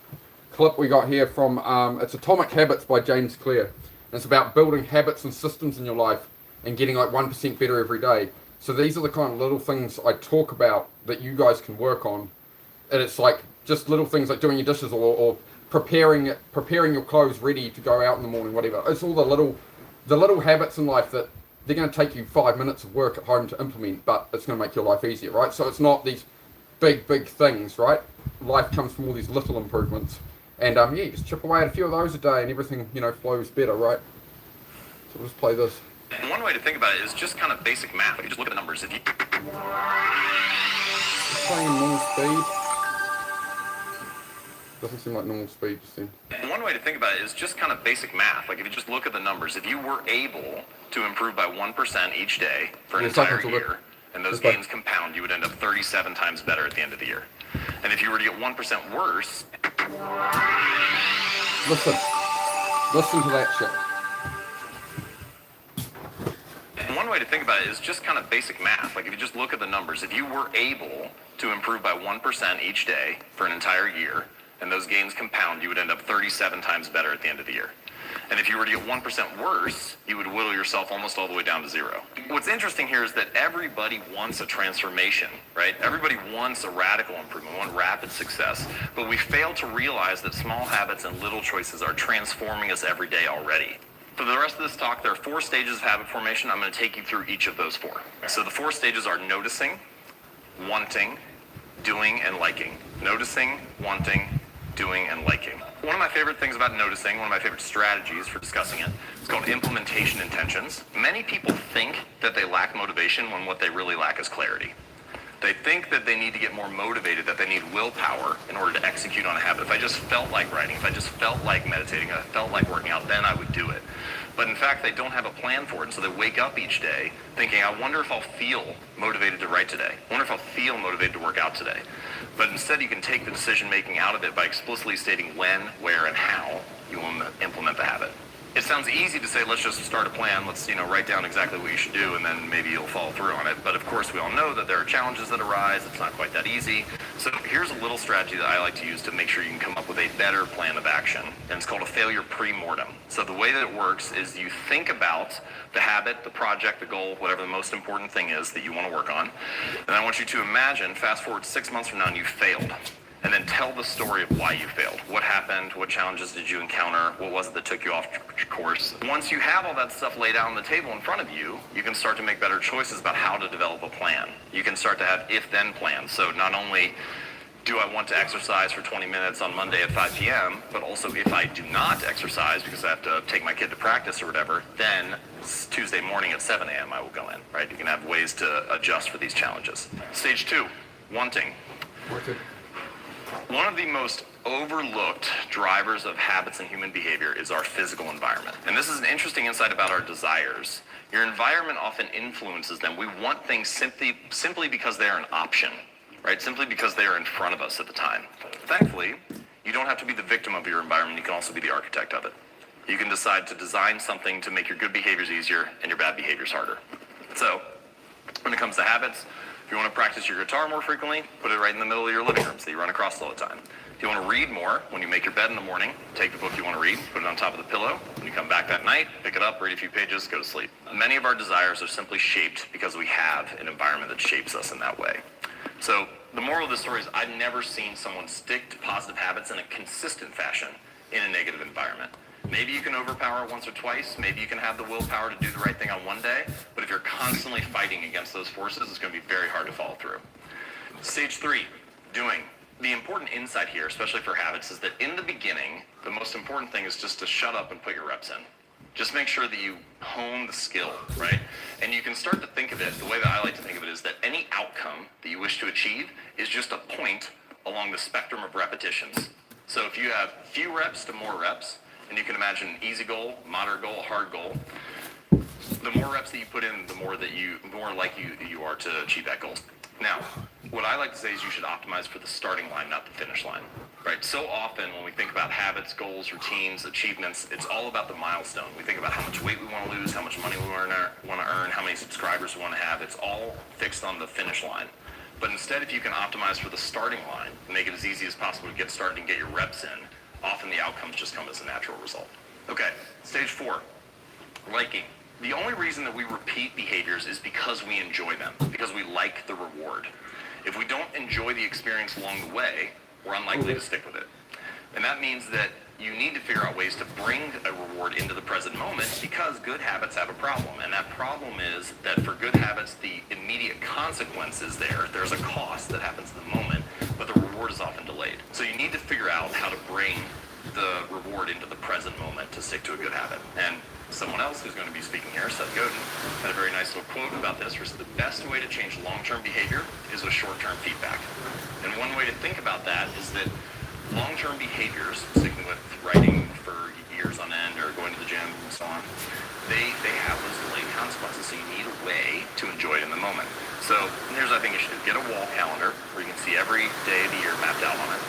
clip we got here from. It's Atomic Habits by James Clear. And it's about building habits and systems in your life and getting like 1% better every day. So these are the kind of little things I talk about that you guys can work on. And it's like just little things like doing your dishes or preparing your clothes ready to go out in the morning, whatever. It's all the little habits in life that they're going to take you 5 minutes of work at home to implement, but it's going to make your life easier, right? So it's not these big things, right? Life comes from all these little improvements. And just chip away at a few of those a day and everything, flows better, right? So we'll just play this. One way to think about it is just kind of basic math. Like, you just look at the numbers. If you Playing in normal speed. Doesn't seem like normal speed just then. One way to think about it is just kind of basic math. Like, if you just look at the numbers, if you were able to improve by 1% each day for an entire year, and those gains compound, you would end up 37 times better at the end of the year. And if you were to get 1% worse... Listen to that shit. One way to think about it is just kind of basic math. Like, if you just look at the numbers, if you were able to improve by 1% each day for an entire year, and those gains compound, you would end up 37 times better at the end of the year. And if you were to get 1% worse, you would whittle yourself almost all the way down to zero. What's interesting here is that everybody wants a transformation, right? Everybody wants a radical improvement, want rapid success, but we fail to realize that small habits and little choices are transforming us every day already. For the rest of this talk, there are 4 stages of habit formation. I'm going to take you through each of those 4. So the 4 stages are noticing, wanting, doing, and liking. Noticing, wanting, doing, and liking. One of my favorite things about noticing, one of my favorite strategies for discussing it, is called implementation intentions. Many people think that they lack motivation when what they really lack is clarity. They think that they need to get more motivated, that they need willpower in order to execute on a habit. If I just felt like writing, if I just felt like meditating, if I felt like working out, then I would do it. But in fact, they don't have a plan for it, and so they wake up each day thinking, I wonder if I'll feel motivated to write today. I wonder if I'll feel motivated to work out today. But instead, you can take the decision-making out of it by explicitly stating when, where, and how you will implement the habit. It sounds easy to say, let's just start a plan, let's write down exactly what you should do, and then maybe you'll follow through on it. But of course, we all know that there are challenges that arise. It's not quite that easy. So here's a little strategy that I like to use to make sure you can come up with a better plan of action, and it's called a failure pre-mortem. So the way that it works is you think about the habit, the project, the goal, whatever the most important thing is that you want to work on, and I want you to imagine, fast forward 6 months from now, and you failed. And then tell the story of why you failed. What happened? What challenges did you encounter? What was it that took you off course? Once you have all that stuff laid out on the table in front of you, you can start to make better choices about how to develop a plan. You can start to have if-then plans. So not only do I want to exercise for 20 minutes on Monday at 5 p.m., but also if I do not exercise because I have to take my kid to practice or whatever, then Tuesday morning at 7 a.m. I will go in, right? You can have ways to adjust for these challenges. Stage 2, wanting. One of the most overlooked drivers of habits and human behavior is our physical environment. And this is an interesting insight about our desires. Your environment often influences them. We want things simply because they are an option, right? Simply because they are in front of us at the time. Thankfully, you don't have to be the victim of your environment. You can also be the architect of it. You can decide to design something to make your good behaviors easier and your bad behaviors harder. So, when it comes to habits, if you want to practice your guitar more frequently, put it right in the middle of your living room so you run across all the time. If you want to read more, when you make your bed in the morning, take the book you want to read, put it on top of the pillow. When you come back that night, pick it up, read a few pages, go to sleep. Many of our desires are simply shaped because we have an environment that shapes us in that way. So the moral of the story is I've never seen someone stick to positive habits in a consistent fashion in a negative environment. Maybe you can overpower it once or twice. Maybe you can have the willpower to do the right thing on one day. But if you're constantly fighting against those forces, it's going to be very hard to follow through. Stage 3, doing. The important insight here, especially for habits, is that in the beginning, the most important thing is just to shut up and put your reps in. Just make sure that you hone the skill, right? And you can start to think of it, the way that I like to think of it is that any outcome that you wish to achieve is just a point along the spectrum of repetitions. So if you have few reps to more reps, and you can imagine an easy goal, moderate goal, a hard goal, the more reps that you put in, the more likely you are to achieve that goal. Now, what I like to say is you should optimize for the starting line, not the finish line. Right. So often when we think about habits, goals, routines, achievements, it's all about the milestone. We think about how much weight we want to lose, how much money we want to earn, how many subscribers we want to have. It's all fixed on the finish line. But instead, if you can optimize for the starting line and make it as easy as possible to get started and get your reps in, often the outcomes just come as a natural result. Okay, stage 4, liking. The only reason that we repeat behaviors is because we enjoy them, because we like the reward. If we don't enjoy the experience along the way, we're unlikely to stick with it. And that means that you need to figure out ways to bring a reward into the present moment, because good habits have a problem. And that problem is that for good habits, the immediate consequence is there. There's a cost that happens in the moment, but the reward is often delayed. So you need to figure out how to bring the reward into the present moment to stick to a good habit. And someone else who's going to be speaking here, Seth Godin, had a very nice little quote about this, which is the best way to change long-term behavior is with short-term feedback. And one way to think about that is that long-term behaviors, sticking with writing for years on end or going to the gym and so on, they have those delayed consequences, so you need a way to enjoy it in the moment. So here's what I think you should do. Get a wall calendar where you can see every day of the year mapped out on it.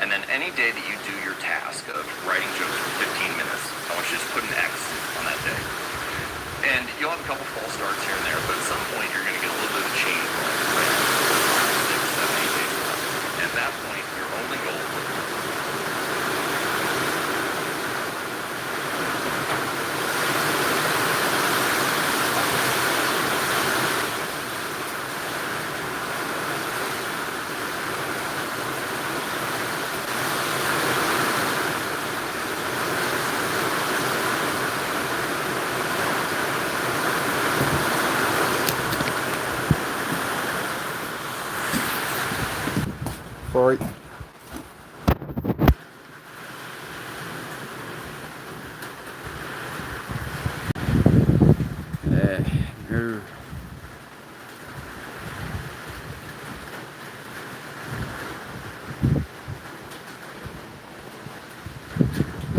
And then any day that you do your task of writing jokes for 15 minutes, I want you to just put an X on that day. And you'll have a couple false starts here and there, but at some point you're going to get a little bit of a change going, right? 6, 7, 8 days from now. And at that point, your only goal Sorry.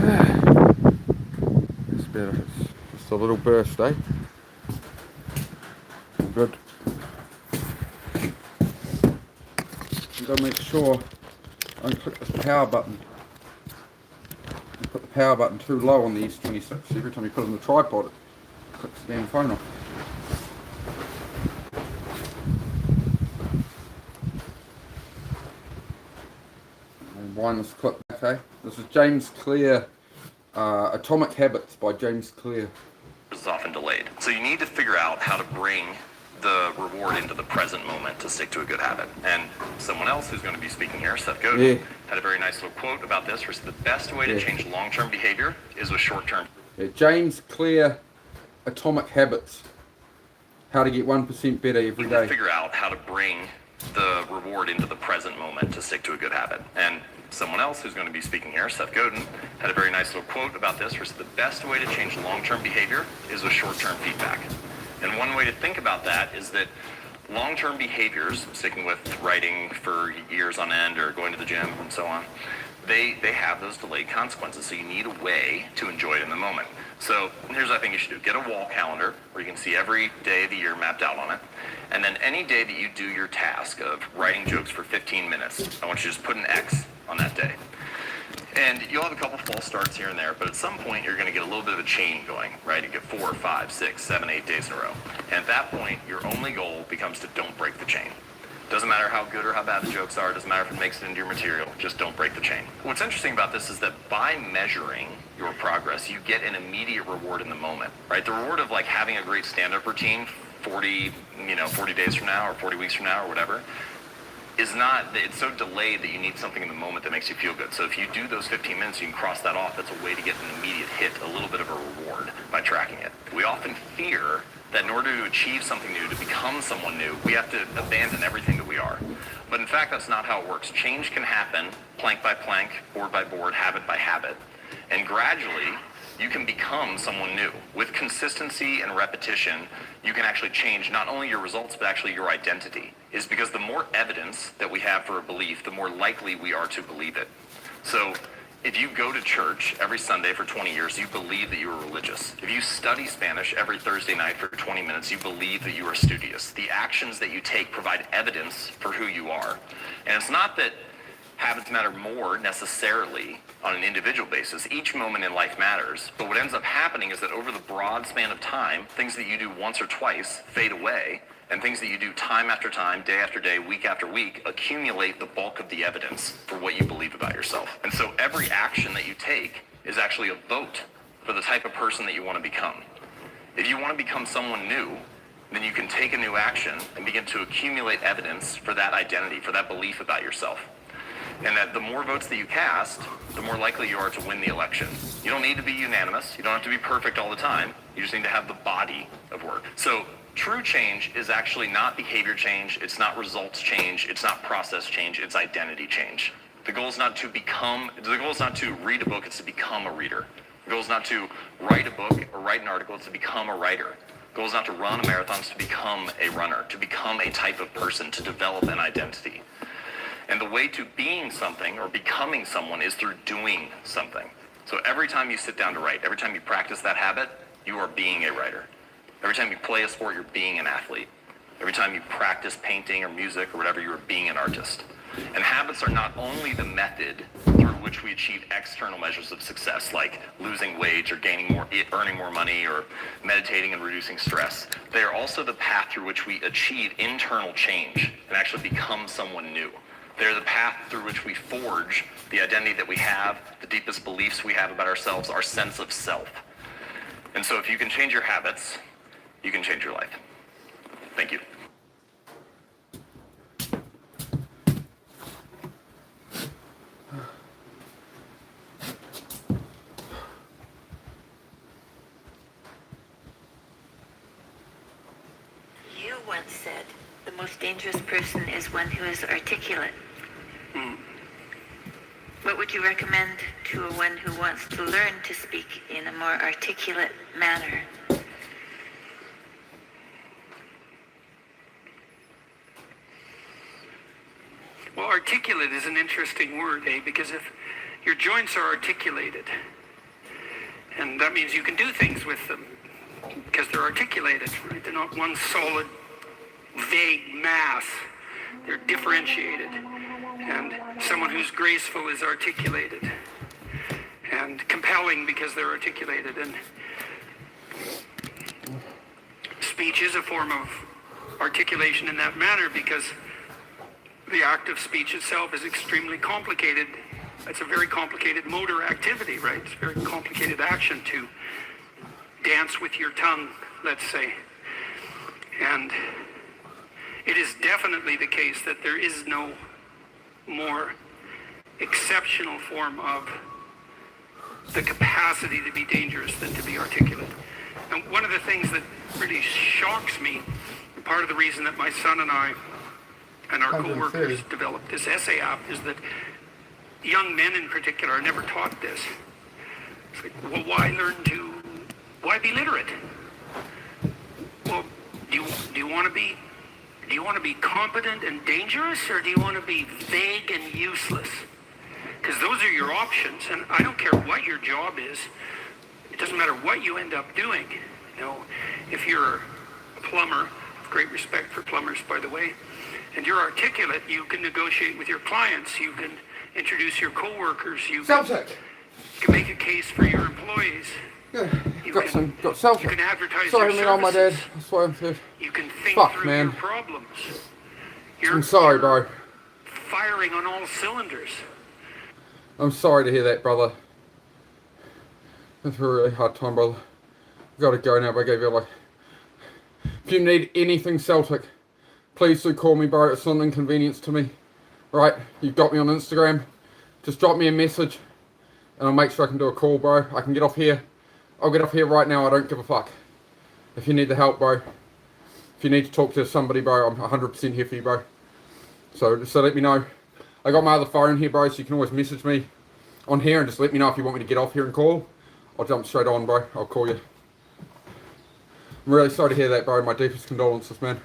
No. It's better. It's just a little burst, eh? Good. I'm going to make sure I don't click this power button. You put the power button too low on the S26. Every time you put it on the tripod, it clicks the damn phone off. And wind this clip back, eh? This is James Clear, Atomic Habits by James Clear. is often delayed. So you need to figure out how to bring the reward into the present moment to stick to a good habit. And someone else who's going to be speaking here, Seth Godin, had a very nice little quote about this, which is the best way to change long-term behavior is with short-term. James Clear, Atomic Habits. How to get 1% better every You need day. to figure out how to bring the reward into the present moment to stick to a good habit. And someone else who's going to be speaking here, Seth Godin, had a very nice little quote about this, which is the best way to change long-term behavior is with short-term feedback. And one way to think about that is that long-term behaviors, sticking with writing for years on end or going to the gym and so on, they have those delayed consequences. So you need a way to enjoy it in the moment. So here's what I think you should do. Get a wall calendar where you can see every day of the year mapped out on it. And then any day that you do your task of writing jokes for 15 minutes, I want you to just put an X on that day. And you'll have a couple false starts here and there, but at some point you're going to get a little bit of a chain going, right? You get 4, 5, 6, 7, 8 days in a row. And at that point, your only goal becomes to don't break the chain. Doesn't matter how good or how bad the jokes are, doesn't matter if it makes it into your material, just don't break the chain. What's interesting about this is that by measuring your progress, you get an immediate reward in the moment, right? The reward of like having a great stand-up routine 40 days from now or 40 weeks from now or whatever, is not, it's so delayed that you need something in the moment that makes you feel good. So if you do those 15 minutes, you can cross that off. That's a way to get an immediate hit, a little bit of a reward by tracking it. We often fear that in order to achieve something new, to become someone new, we have to abandon everything that we are. But in fact, that's not how it works. Change can happen plank by plank, board by board, habit by habit. And gradually, you can become someone new. With consistency and repetition, you can actually change not only your results, but actually your identity. Is because the more evidence that we have for a belief, the more likely we are to believe it. So if you go to church every Sunday for 20 years, you believe that you are religious. If you study Spanish every Thursday night for 20 minutes, you believe that you are studious. The actions that you take provide evidence for who you are. And it's not that habits matter more necessarily on an individual basis. Each moment in life matters, but what ends up happening is that over the broad span of time, things that you do once or twice fade away, and things that you do time after time, day after day, week after week, accumulate the bulk of the evidence for what you believe about yourself. And so every action that you take is actually a vote for the type of person that you want to become. If you want to become someone new, then you can take a new action and begin to accumulate evidence for that identity, for that belief about yourself. And that the more votes that you cast, the more likely you are to win the election. You don't need to be unanimous. You don't have to be perfect all the time. You just need to have the body of work. So true change is actually not behavior change. It's not results change. It's not process change. It's identity change. The goal is not to read a book. It's to become a reader. The goal is not to write a book or write an article. It's to become a writer. The goal is not to run a marathon. It's to become a runner, to become a type of person, to develop an identity. And the way to being something or becoming someone is through doing something. So every time you sit down to write, every time you practice that habit, you are being a writer. Every time you play a sport, you're being an athlete. Every time you practice painting or music or whatever, you are being an artist. And habits are not only the method through which we achieve external measures of success, like losing weight or earning more money or meditating and reducing stress. They are also the path through which we achieve internal change and actually become someone new. They're the path through which we forge the identity that we have, the deepest beliefs we have about ourselves, our sense of self. And so if you can change your habits, you can change your life. Thank you. You once said, the most dangerous person is one who is articulate. What would you recommend to one who wants to learn to speak in a more articulate manner? Well, articulate is an interesting word, because if your joints are articulated, and that means you can do things with them because they're articulated, right? They're not one solid, vague mass. They're differentiated. And someone who's graceful is articulated and compelling because they're articulated. And speech is a form of articulation in that manner because the act of speech itself is extremely complicated. It's a very complicated motor activity, right? It's a very complicated action to dance with your tongue, let's say. And it is definitely the case that there is no more exceptional form of the capacity to be dangerous than to be articulate. And one of the things that really shocks me, part of the reason that my son and I and our co-workers developed this essay app, is that young men in particular are never taught this. It's like, well, why be literate? Well, do you want to be competent and dangerous, or do you want to be vague and useless? Because those are your options, and I don't care what your job is. It doesn't matter what you end up doing. You know, if you're a plumber, great respect for plumbers, by the way, and you're articulate, you can negotiate with your clients, you can introduce your coworkers, you can make a case for your employees. Yeah, You got self. can advertise Sorry, your man, on my dad. services. That's why I'm here. You can think Fuck, through man. your problems. I'm sorry, bro. Firing on all cylinders. I'm sorry to hear that, brother. It's a really hard time, brother. Gotta go now, but I gave you if you need anything Celtic, please do call me, bro. It's not an inconvenience to me. Right? You've got me on Instagram. Just drop me a message and I'll make sure I can do a call, bro. I can get off here. I'll get off here right now. I don't give a fuck. If you need the help, bro. If you need to talk to somebody, bro, I'm 100% here for you, bro. So let me know. I got my other phone here, bro, so you can always message me on here and just let me know if you want me to get off here and call. I'll jump straight on, bro. I'll call you. I'm really sorry to hear that, bro. My deepest condolences, man.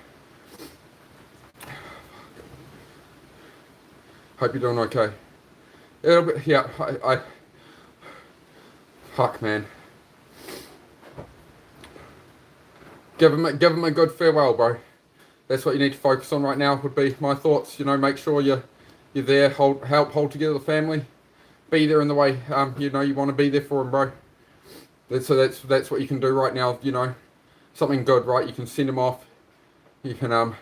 Hope you're doing okay. It'll be, yeah, I fuck, man. Give him a good farewell, bro. That's what you need to focus on right now, would be my thoughts. You know, make sure you you're there, help hold together the family, be there in the way you know you want to be there for them, bro. That's what you can do right now. You know, something good, right? You can send them off. You can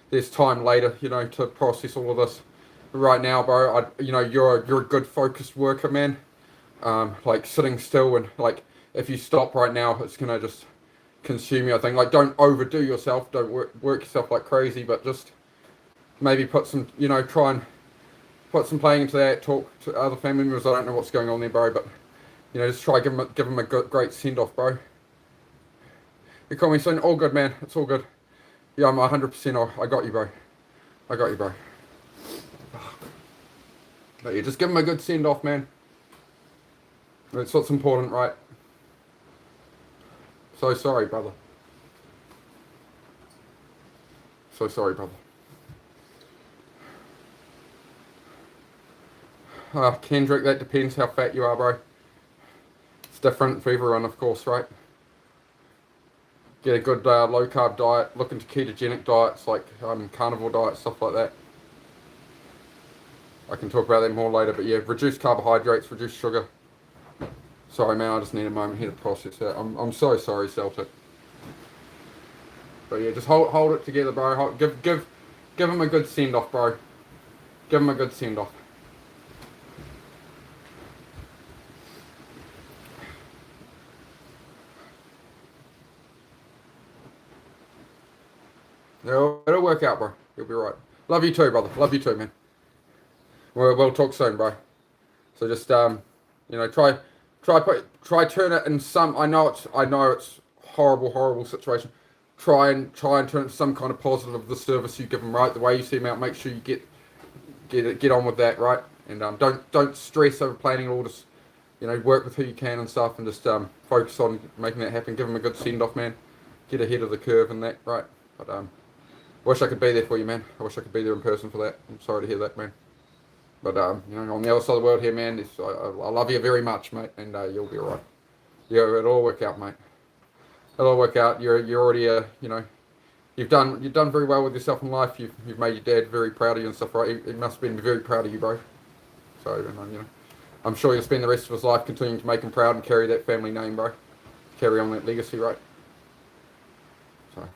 there's time later, you know, to process all of this. But right now, bro, you know, you're a good focused worker, man. Like sitting still and like if you stop right now, it's gonna just consume you. I think like don't overdo yourself, don't work yourself like crazy, but just maybe put some, you know, try and put some playing into that. Talk to other family members. I don't know what's going on there, bro, but you know, just try give them a great send off, bro. You call me soon. All good, man. It's all good. Yeah, I'm 100%. I got you, bro. I got you, bro. But yeah, just give them a good send off, man. That's what's important, right? So sorry, brother. So sorry, brother. Kendrick, that depends how fat you are, bro. It's different for everyone, of course, right? Get a good low carb diet, look into ketogenic diets like carnivore diets, stuff like that. I can talk about that more later, but yeah, reduce carbohydrates, reduce sugar. Sorry, man, I just need a moment here to process that. I'm so sorry, Celtic. But yeah, just hold it together, bro. Give him a good send off, bro. Give him a good send off. It'll work out, bro. You'll be right. Love you too, brother. Love you too, man. We'll talk soon, bro. So just you know, try turn it in some. I know it's horrible situation. Try and turn it into some kind of positive of the service you give them, right? The way you see them out, make sure you get on with that, right? And don't stress over planning all. Just you know, work with who you can and stuff, and just focus on making that happen. Give them a good send off, man. Get ahead of the curve and that, right? But wish I could be there for you, man. I wish I could be there in person for that. I'm sorry to hear that, man. But you know, on the other side of the world here, man, I love you very much, mate, and you'll be alright. Yeah, it'll all work out, mate. It'll all work out. You're already you know, you've done very well with yourself in life. You've made your dad very proud of you and stuff, right? He must have been very proud of you, bro. So you know, I'm sure you'll spend the rest of his life continuing to make him proud and carry that family name, bro. Carry on that legacy, right? So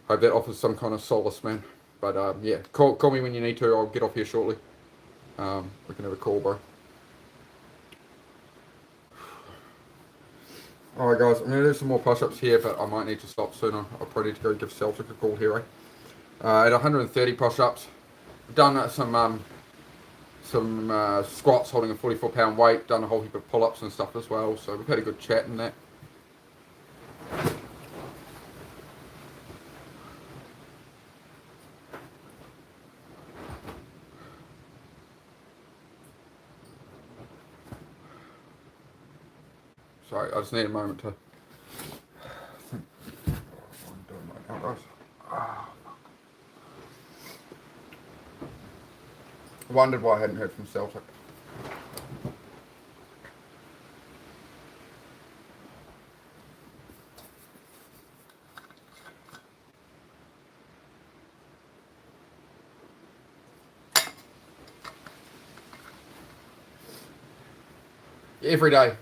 hope that offers some kind of solace, man. But yeah, call me when you need to. I'll get off here shortly. We can have a call, bro. Alright guys, I'm going to do some more push-ups here, but I might need to stop soon. I'll probably need to go give Celtic a call here, at 130 push-ups. Done some squats holding a 44-pound weight. Done a whole heap of pull-ups and stuff as well. So we've had a good chat in that. Sorry, I just need a moment to think what I'm doing right now, guys. I wondered why I hadn't heard from Celtic. Every day.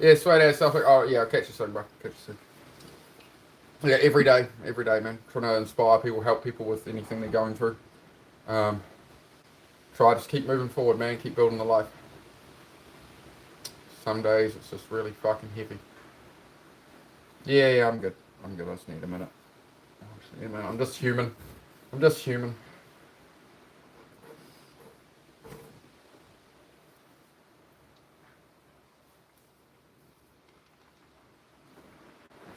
Yeah, sweet ass Celtic. Oh yeah, I'll catch you soon, bro. Catch you soon. Yeah, every day, man. Trying to inspire people, help people with anything they're going through. Try just keep moving forward, man. Keep building the life. Some days it's just really fucking heavy. Yeah, I'm good. I just need a minute. I'm just human.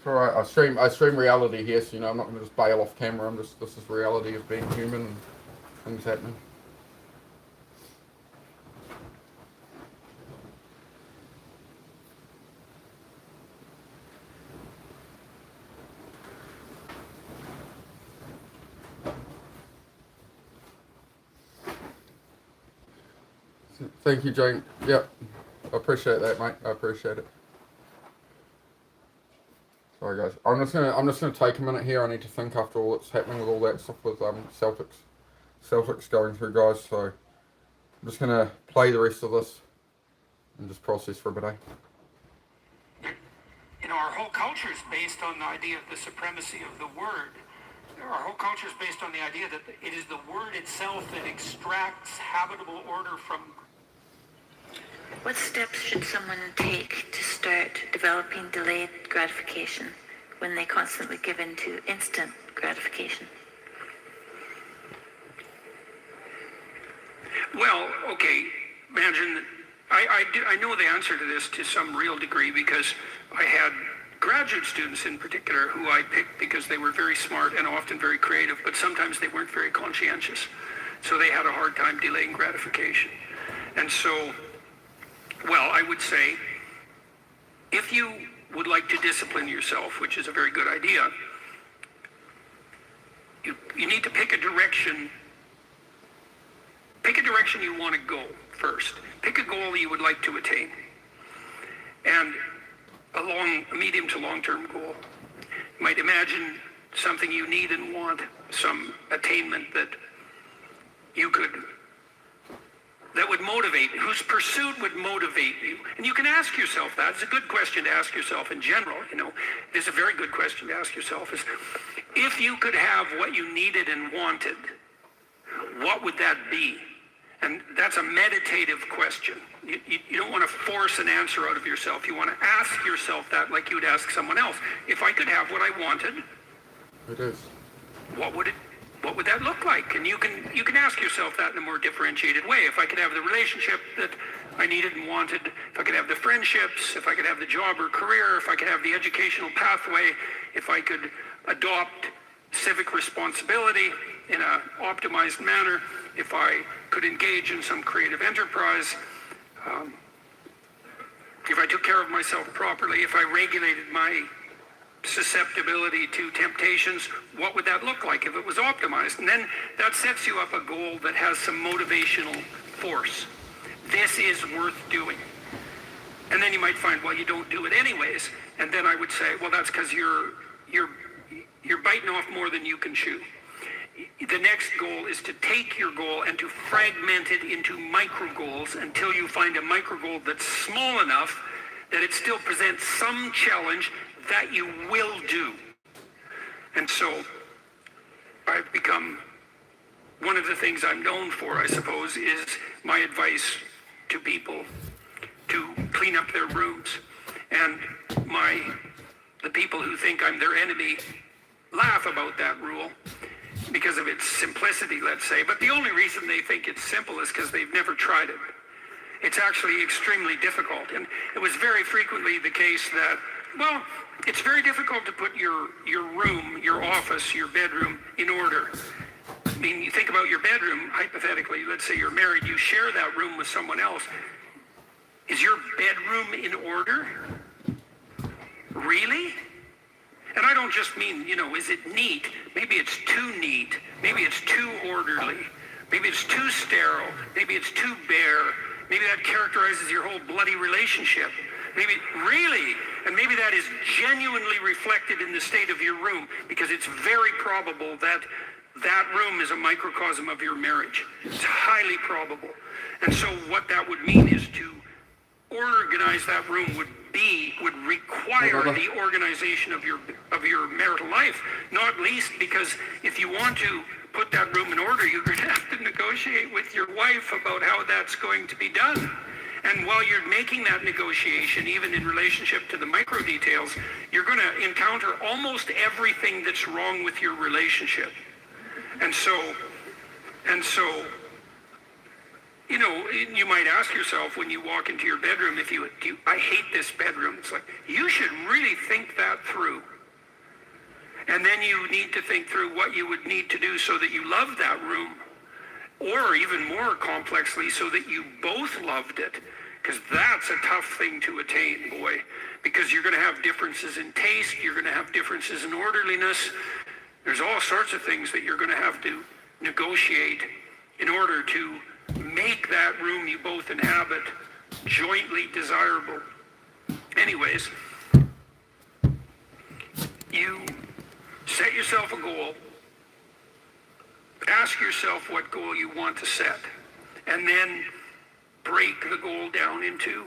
Alright, I stream reality here, so you know I'm not gonna just bail off camera. This is reality of being human and things happening. Thank you, Jane. Yep, I appreciate that, mate. I appreciate it. Sorry guys, I'm just gonna take a minute here. I need to think after all that's happening with all that stuff with Celtics. Celtics going through, guys. So I'm just gonna play the rest of this and just process for a bit. You know, our whole culture is based on the idea of the supremacy of the word. Our whole culture is based on the idea that it is the word itself that extracts habitable order from. What steps should someone take to start developing delayed gratification when they constantly give in to instant gratification? Well, okay, imagine, I know the answer to this to some real degree because I had graduate students in particular who I picked because they were very smart and often very creative, but sometimes they weren't very conscientious. So they had a hard time delaying gratification. And so, well, I would say, if you would like to discipline yourself, which is a very good idea, you need to pick a direction. Pick a direction you want to go first. Pick a goal you would like to attain. And a medium to long-term goal. You might imagine something you need and want, some attainment that would motivate, whose pursuit would motivate you. And you can ask yourself that. It's a good question to ask yourself in general, you know. It's a very good question to ask yourself is, if you could have what you needed and wanted, what would that be? And that's a meditative question. You don't want to force an answer out of yourself. You want to ask yourself that like you'd ask someone else. If I could have what I wanted, It is. what would that look like? And you can ask yourself that in a more differentiated way. If I could have the relationship that I needed and wanted, if I could have the friendships, if I could have the job or career, if I could have the educational pathway, if I could adopt civic responsibility in an optimized manner, if I could engage in some creative enterprise, if I took care of myself properly, if I regulated my susceptibility to temptations, what would that look like if it was optimized? And then that sets you up a goal that has some motivational force. This is worth doing. And then you might find, well, you don't do it anyways. And then I would say, well, that's because you're biting off more than you can chew. The next goal is to take your goal and to fragment it into micro goals until you find a micro goal that's small enough that it still presents some challenge that you will do. And so I've become, one of the things I'm known for, I suppose, is my advice to people to clean up their rooms. And the people who think I'm their enemy laugh about that rule because of its simplicity, let's say. But the only reason they think it's simple is because they've never tried it. It's actually extremely difficult. And it was very frequently the case that, well, it's very difficult to put your room, your office, your bedroom in order. I mean, you think about your bedroom, hypothetically, let's say you're married, you share that room with someone else. Is your bedroom in order? Really? And I don't just mean, is it neat? Maybe it's too neat. Maybe it's too orderly. Maybe it's too sterile. Maybe it's too bare. Maybe that characterizes your whole bloody relationship. Maybe, really? And maybe that is genuinely reflected in the state of your room, because it's very probable that that room is a microcosm of your marriage. It's highly probable. And so what that would mean is to organize that room would require the organization of your marital life, not least because if you want to put that room in order, you're going to have to negotiate with your wife about how that's going to be done. And while you're making that negotiation, even in relationship to the micro details, you're going to encounter almost everything that's wrong with your relationship. And so, you might ask yourself when you walk into your bedroom, I hate this bedroom. It's like, you should really think that through. And then you need to think through what you would need to do so that you love that room. Or even more complexly, so that you both loved it. Because that's a tough thing to attain, boy. Because you're going to have differences in taste. You're going to have differences in orderliness. There's all sorts of things that you're going to have to negotiate in order to make that room you both inhabit jointly desirable. Anyways, you set yourself a goal. ask yourself what goal you want to set, and then break the goal down into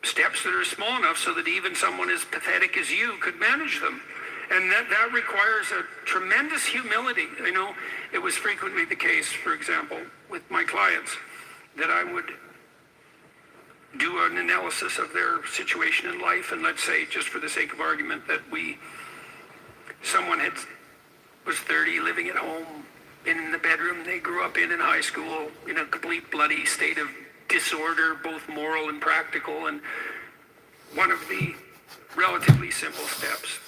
steps that are small enough so that even someone as pathetic as you could manage them. And that requires a tremendous humility. I know it was frequently the case, for example, with my clients, that I would do an analysis of their situation in life, and let's say, just for the sake of argument, that someone was 30, living at home, in the bedroom they grew up in high school, in a complete bloody state of disorder, both moral and practical. And one of the relatively simple steps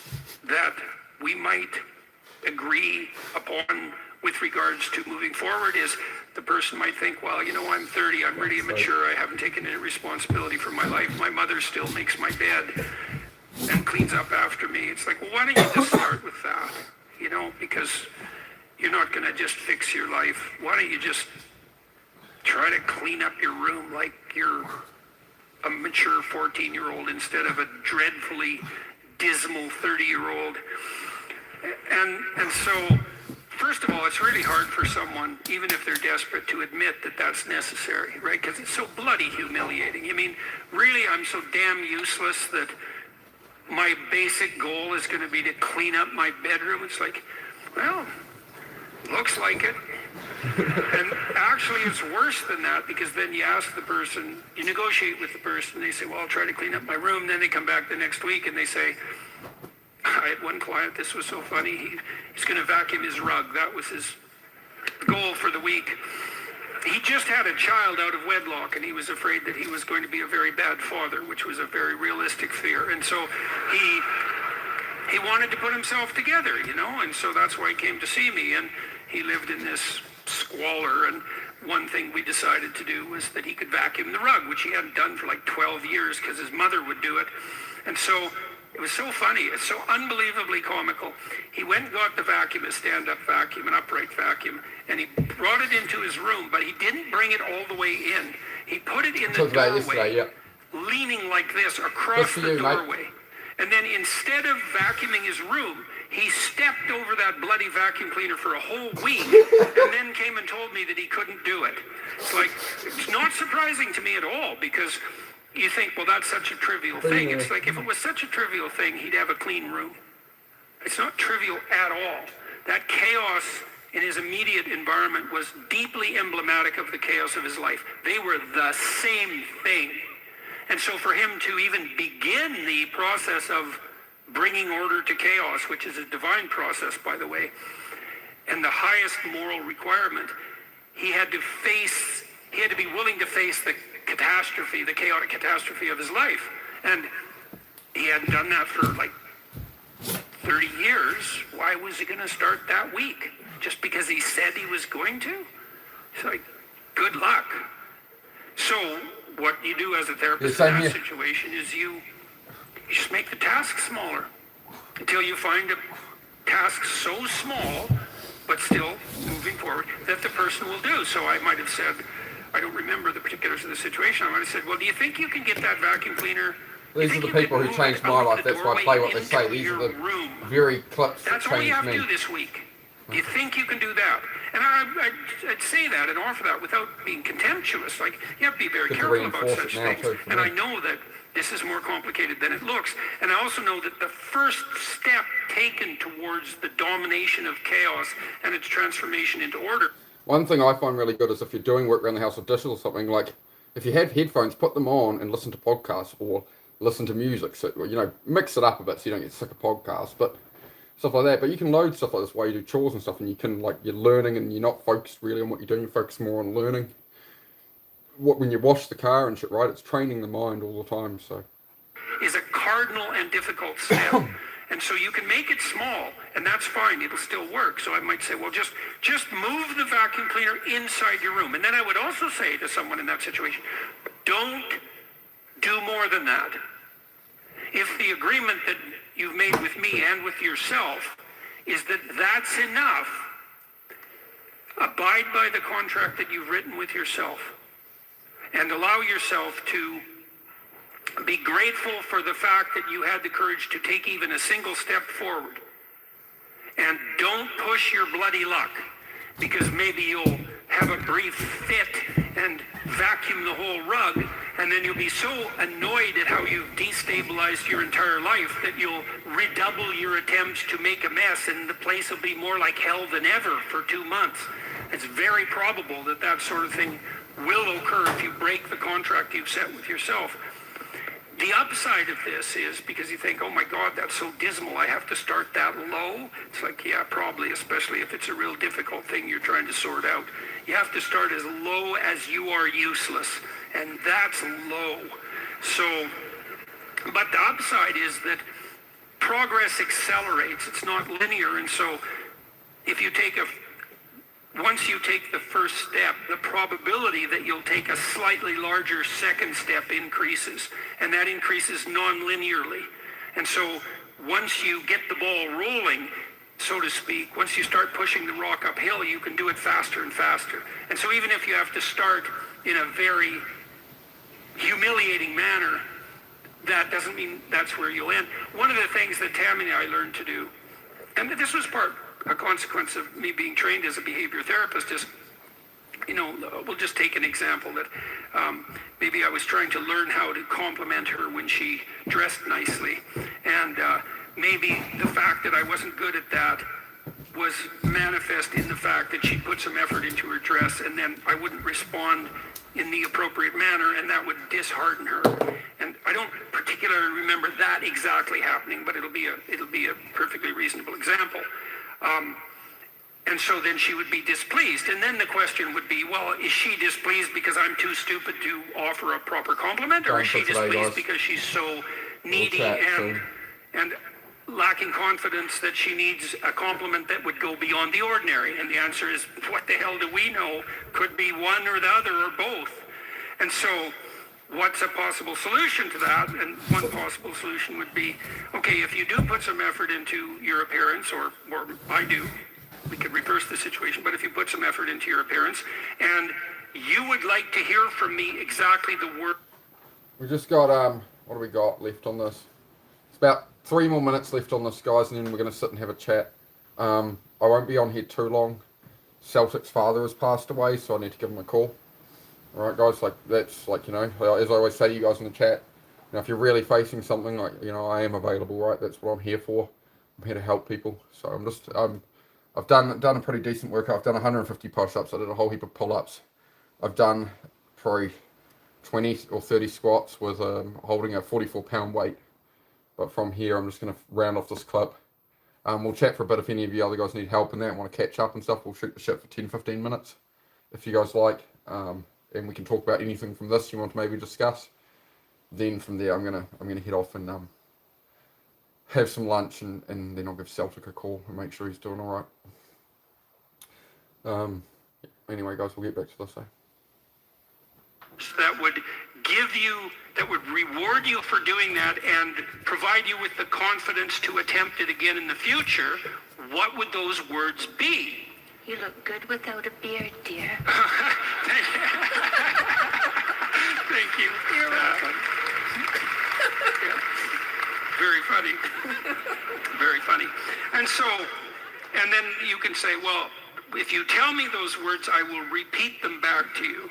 that we might agree upon with regards to moving forward is, the person might think, well, I'm 30, I'm really immature, I haven't taken any responsibility for my life, my mother still makes my bed and cleans up after me. It's like, well, why don't you just start with that? Because you're not going to just fix your life. Why don't you just try to clean up your room like you're a mature 14-year-old instead of a dreadfully dismal 30-year-old. And so, first of all, it's really hard for someone, even if they're desperate, to admit that that's necessary, right? Because it's so bloody humiliating. I mean, really, I'm so damn useless that my basic goal is going to be to clean up my bedroom. It's like, well, looks like it. And actually, it's worse than that, because then you ask the person, you negotiate with the person, they say, well, I'll try to clean up my room. Then they come back the next week and they say, I had one client, this was so funny, he's going to vacuum his rug. That was his goal for the week. He just had a child out of wedlock, and he was afraid that he was going to be a very bad father, which was a very realistic fear. And so he wanted to put himself together, and so that's why he came to see me. And he lived in this squalor, and one thing we decided to do was that he could vacuum the rug, which he hadn't done for like 12 years because his mother would do it. And so it was so funny, it's so unbelievably comical. He went and got the vacuum, a stand-up vacuum, an upright vacuum, and he brought it into his room, but he didn't bring it all the way in. He put it in the doorway, leaning like this across the doorway. Mate. And then instead of vacuuming his room, he stepped over that bloody vacuum cleaner for a whole week, and then came and told me that he couldn't do it. It's like, it's not surprising to me at all, because you think, well, that's such a trivial thing. It's like, if it was such a trivial thing, he'd have a clean room. It's not trivial at all. That chaos in his immediate environment was deeply emblematic of the chaos of his life. They were the same thing. And so for him to even begin the process of bringing order to chaos, which is a divine process, by the way, and the highest moral requirement, he had to be willing to face the catastrophe, the chaotic catastrophe of his life. And he hadn't done that for like 30 years. Why was he going to start that week? Just because he said he was going to? It's like, good luck. So what you do as a therapist in that situation is you just make the task smaller until you find a task so small, but still moving forward, that the person will do. So I might have said, I don't remember the particulars of the situation, I might have said, well, do you think you can get that vacuum cleaner? These are the people who changed my life. That's why I play what they say. These are the very clips that changed me. That's all you have to do this week. Do you think you can do that? And I'd say that and offer that without being contemptuous. Like, you have to be very careful about such things. And I know that this is more complicated than it looks. And I also know that the first step taken towards the domination of chaos and its transformation into order. One thing I find really good is if you're doing work around the house with dishes or something, like if you have headphones, put them on and listen to podcasts or listen to music. So, mix it up a bit so you don't get sick of podcasts, but stuff like that. But you can load stuff like this while you do chores and stuff, and you can, you're learning and you're not focused really on what you're doing, you focus more on learning. When you wash the car and shit, right, it's training the mind all the time, so. Is a cardinal and difficult step. And so you can make it small, and that's fine, it'll still work. So I might say, well, just move the vacuum cleaner inside your room. And then I would also say to someone in that situation, don't do more than that. If the agreement that you've made with me and with yourself is that that's enough, abide by the contract that you've written with yourself, and allow yourself to be grateful for the fact that you had the courage to take even a single step forward. And don't push your bloody luck, because maybe you'll have a brief fit and vacuum the whole rug, and then you'll be so annoyed at how you've destabilized your entire life that you'll redouble your attempts to make a mess, and the place will be more like hell than ever for 2 months. It's very probable that that sort of thing will occur if you break the contract you've set with yourself. The upside of this is, because you think, oh my God, that's so dismal, I have to start that low. It's like, yeah, probably, especially if it's a real difficult thing you're trying to sort out. You have to start as low as you are useless, and that's low. So, but the upside is that progress accelerates. It's not linear, and so if you take once you take the first step, the probability that you'll take a slightly larger second step increases, and that increases non-linearly. And so once you get the ball rolling, so to speak, once you start pushing the rock uphill, you can do it faster and faster. And so even if you have to start in a very humiliating manner, that doesn't mean that's where you'll end. One of the things that Tammy and I learned to do, and this was a consequence of me being trained as a behavior therapist, is, we'll just take an example that maybe I was trying to learn how to compliment her when she dressed nicely, and maybe the fact that I wasn't good at that was manifest in the fact that she put some effort into her dress, and then I wouldn't respond in the appropriate manner, and that would dishearten her. And I don't particularly remember that exactly happening, but it'll be a perfectly reasonable example. And so then she would be displeased. And then the question would be, well, is she displeased because I'm too stupid to offer a proper compliment? Or is she displeased because she's so needy and lacking confidence that she needs a compliment that would go beyond the ordinary? And the answer is, what the hell do we know? Could be one or the other or both. And so what's a possible solution to that? And one possible solution would be, okay, if you do put some effort into your appearance, or I do, we could reverse the situation, but if you put some effort into your appearance and you would like to hear from me exactly the word. We just got, what do we got left on this? It's about 3 more minutes left on this, guys, and then we're going to sit and have a chat. I won't be on here too long. Celtic's father has passed away, so I need to give him a call. Alright, guys, as I always say to you guys in the chat, if you're really facing something, I am available, right? That's what I'm here for. I'm here to help people. So I've done a pretty decent workout. I've done 150 push-ups. I did a whole heap of pull-ups. I've done probably 20 or 30 squats with holding a 44-pound weight. But from here, I'm just going to round off this clip. We'll chat for a bit if any of you other guys need help in that and want to catch up and stuff. We'll shoot the shit for 10-15 minutes if you guys like. And we can talk about anything from this you want to maybe discuss. Then from there, I'm gonna head off and have some lunch, and then I'll give Celtic a call and make sure he's doing all right. Anyway, guys, we'll get back to this. That would reward you for doing that and provide you with the confidence to attempt it again in the future. What would those words be? You look good without a beard, dear. Thank you. You're welcome. Yeah. Very funny. Very funny. And then you can say, well, if you tell me those words, I will repeat them back to you.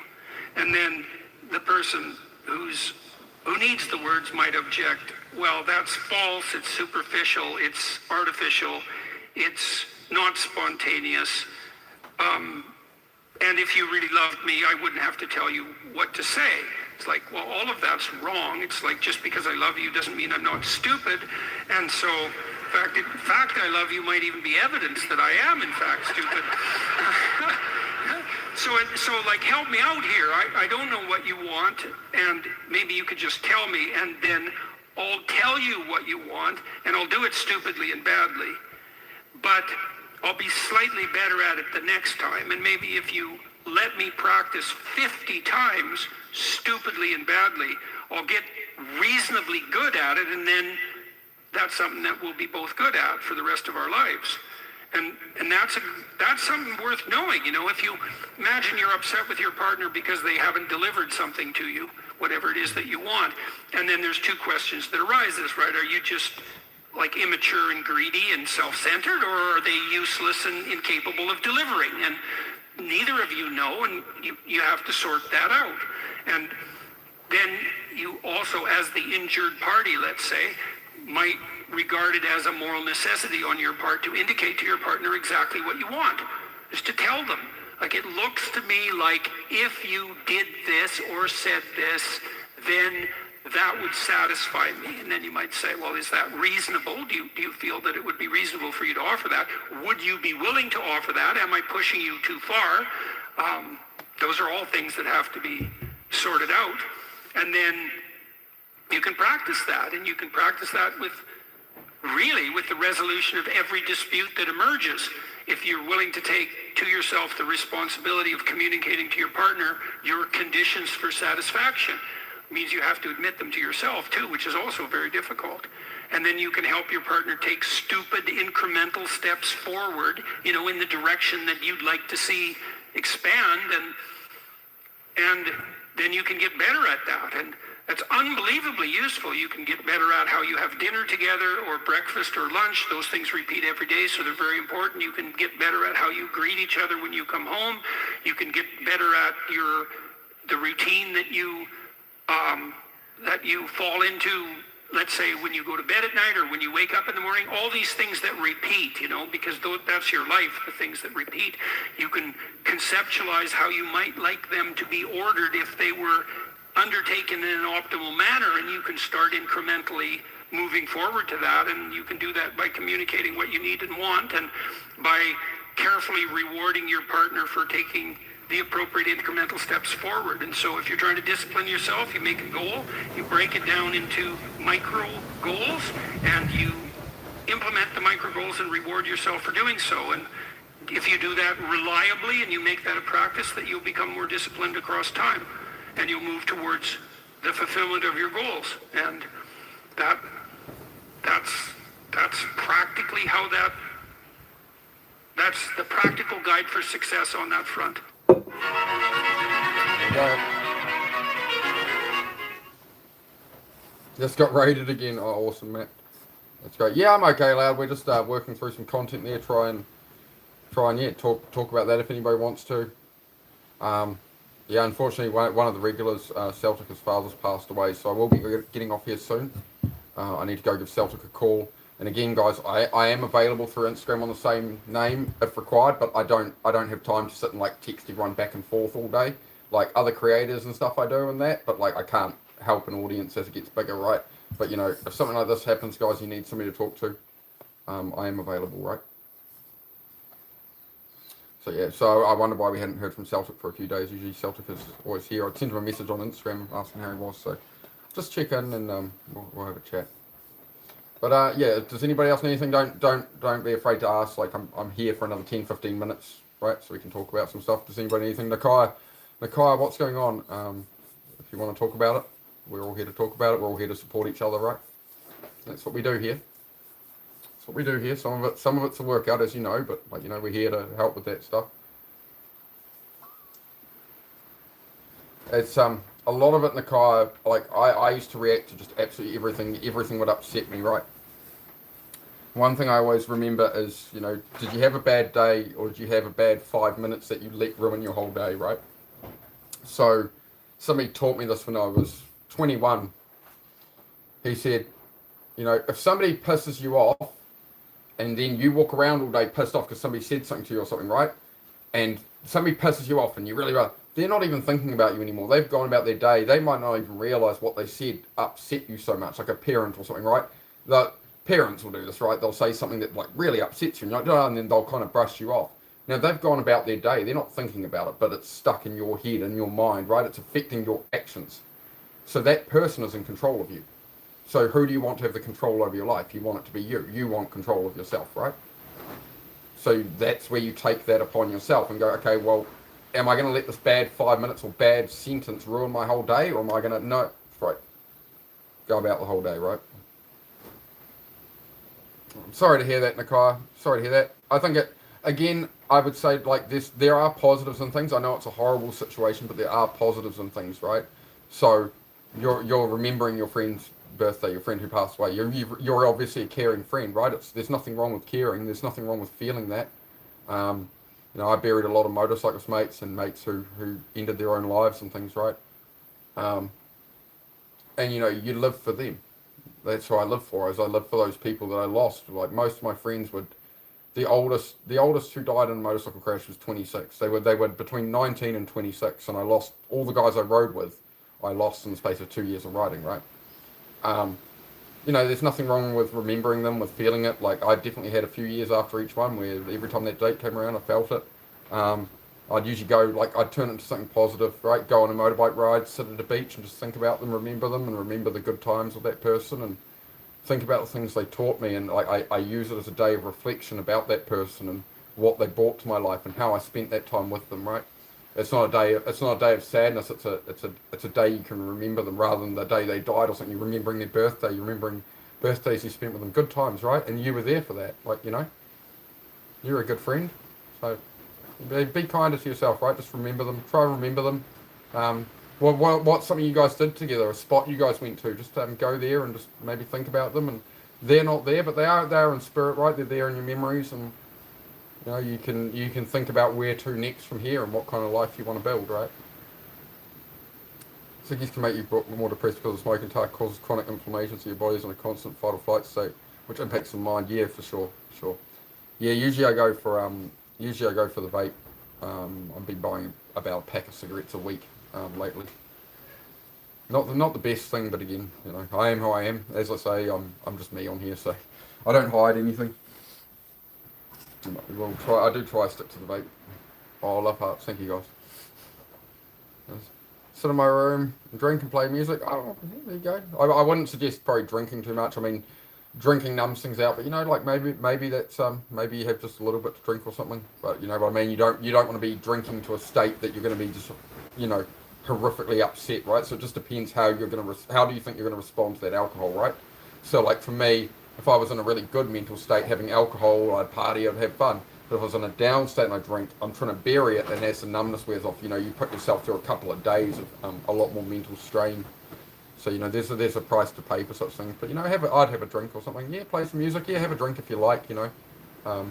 And then the person who needs the words might object, well, that's false, it's superficial, it's artificial, it's not spontaneous. And if you really loved me, I wouldn't have to tell you what to say. It's like, well, all of that's wrong. It's like, just because I love you doesn't mean I'm not stupid. And so, in fact, I love you might even be evidence that I am, in fact, stupid. So help me out here. I don't know what you want, and maybe you could just tell me, and then I'll tell you what you want, and I'll do it stupidly and badly. But I'll be slightly better at it the next time, and maybe if you let me practice 50 times stupidly and badly, I'll get reasonably good at it, and then that's something that we'll be both good at for the rest of our lives. And that's something worth knowing. If you imagine you're upset with your partner because they haven't delivered something to you, whatever it is that you want, and then there's two questions that arises, right? Are you just like immature and greedy and self-centered, or are they useless and incapable of delivering? And neither of you know, and you have to sort that out. And then you also, as the injured party, let's say, might regard it as a moral necessity on your part to indicate to your partner exactly what you want, is to tell them. Like, it looks to me like if you did this or said this, then that would satisfy me. And then you might say, well, is that reasonable? Do you feel that it would be reasonable for you to offer that? Would you be willing to offer that? Am I pushing you too far? Those are all things that have to be sorted out. And then you can practice that, and you can practice that with the resolution of every dispute that emerges. If you're willing to take to yourself the responsibility of communicating to your partner your conditions for satisfaction, it means you have to admit them to yourself too, which is also very difficult. And then you can help your partner take stupid incremental steps forward, in the direction that you'd like to see expand, and then you can get better at that. And that's unbelievably useful. You can get better at how you have dinner together or breakfast or lunch. Those things repeat every day, so they're very important. You can get better at how you greet each other when you come home. You can get better at the routine that you fall into, let's say, when you go to bed at night or when you wake up in the morning. All these things that repeat, because that's your life, the things that repeat. You can conceptualize how you might like them to be ordered if they were undertaken in an optimal manner, and you can start incrementally moving forward to that. And you can do that by communicating what you need and want, and by carefully rewarding your partner for taking the appropriate incremental steps forward. And so if you're trying to discipline yourself, you make a goal, you break it down into micro goals, and you implement the micro goals and reward yourself for doing so. And if you do that reliably and you make that a practice, that you'll become more disciplined across time, and you'll move towards the fulfillment of your goals. And that's practically how that's the practical guide for success on that front. Just got raided again. Oh, awesome, Matt. That's great. Yeah, I'm okay, Loud. We're just working through some content there. Try and talk about that if anybody wants to. Yeah, unfortunately, one of the regulars, Celtic, his father's passed away, so I will be getting off here soon. I need to go give Celtic a call. And again, guys, I am available through Instagram on the same name if required, but I don't have time to sit and text everyone back and forth all day, like other creators and stuff I do and that. But I can't help an audience as it gets bigger, right? But if something like this happens, guys, you need somebody to talk to. I am available, right? So yeah, so I wonder why we hadn't heard from Celtic for a few days. Usually Celtic is always here. I sent him a message on Instagram asking how he was, so just check in and we'll have a chat. But yeah, does anybody else need anything? Don't be afraid to ask. I'm here for another 10-15 minutes, right? So we can talk about some stuff. Does anybody need anything? Nakia, what's going on? If you want to talk about it, we're all here to talk about it. We're all here to support each other, right? That's what we do here. That's what we do here. Some of it's a workout, as you know, but we're here to help with that stuff. It's a lot of it, Nakia, I used to react to just absolutely everything. Everything would upset me, right? One thing I always remember is, did you have a bad day, or did you have a bad 5 minutes that you let ruin your whole day, right? So somebody taught me this when I was 21. He said, if somebody pisses you off, and then you walk around all day pissed off because somebody said something to you or something, right? And somebody pisses you off and you really are, they're not even thinking about you anymore. They've gone about their day. They might not even realize what they said upset you so much, like a parent or something, right? The parents will do this, right? They'll say something that really upsets you, and then they'll kind of brush you off. Now, they've gone about their day. They're not thinking about it, but it's stuck in your head and your mind, right? It's affecting your actions. So that person is in control of you. So who do you want to have the control over your life? You want it to be you. You want control of yourself, right? So that's where you take that upon yourself and go, okay, well, am I going to let this bad 5 minutes or bad sentence ruin my whole day? Or am I going to, no, right, go about the whole day, right? I'm sorry to hear that, Nakia. Sorry to hear that. I think again, I would say this, there are positives and things. I know it's a horrible situation, but there are positives and things, right? So you're remembering your friend's birthday, your friend who passed away, you're obviously a caring friend, right? There's nothing wrong with caring. There's nothing wrong with feeling that. You know, I buried a lot of motorcyclist mates and mates who ended their own lives and things, right? And you know, you live for them. That's what I live for. Is I live for those people that I lost. Like most of my friends would. The oldest who died in a motorcycle crash was 26. They were between 19 and 26, and I lost all the guys I rode with. I lost in the space of 2 years of riding, right? You know, there's nothing wrong with remembering them, with feeling it. Like, I definitely had a few years after each one where every time that date came around, I felt it. I'd usually go, like, I'd turn it into something positive, right? Go on a motorbike ride, sit at the beach and just think about them, and remember the good times with that person, and think about the things they taught me. And like, I use it as a day of reflection about that person and what they brought to my life and how I spent that time with them, right? It's not a day of sadness. It's a day you can remember them rather than the day they died or something. You're remembering their birthday. You're remembering birthdays you spent with them, good times, right? And you were there for that. Like, you know, you're a good friend. So be kinder to yourself, right? Just remember them. Try and remember them. What's something you guys did together? A spot you guys went to? Just go there and just maybe think about them. And they're not there, but they are in spirit, right? They're there in your memories, and you know, you can think about where to next from here and what kind of life you want to build, right? Ciggies can make you more depressed because the smoking causes chronic inflammation, so your body's in a constant fight or flight state, which impacts the mind. Yeah, for sure. Yeah, usually I go for the vape. I've been buying about a pack of cigarettes a week lately. Not the best thing, but again, you know, I am who I am. As I say, I'm just me on here, so I don't hide anything. I do try to stick to the vape. Oh, I love hearts. Thank you, guys. Sit in my room, drink and play music. Oh, there you go. I wouldn't suggest probably drinking too much. I mean, drinking numbs things out, but you know, like maybe that's maybe you have just a little bit to drink or something. But you know what I mean. You don't want to be drinking to a state that you're going to be just, you know, horrifically upset, right? So it just depends how do you think you're going to respond to that alcohol, right? So like for me, if I was in a really good mental state, having alcohol, I'd party, I'd have fun. But if I was in a down state and I drink, I'm trying to bury it, and as the numbness wears off, you know, you put yourself through a couple of days of a lot more mental strain. So, you know, there's a price to pay for such things. But, you know, I'd have a drink or something. Yeah, play some music. Yeah, have a drink if you like, you know. Up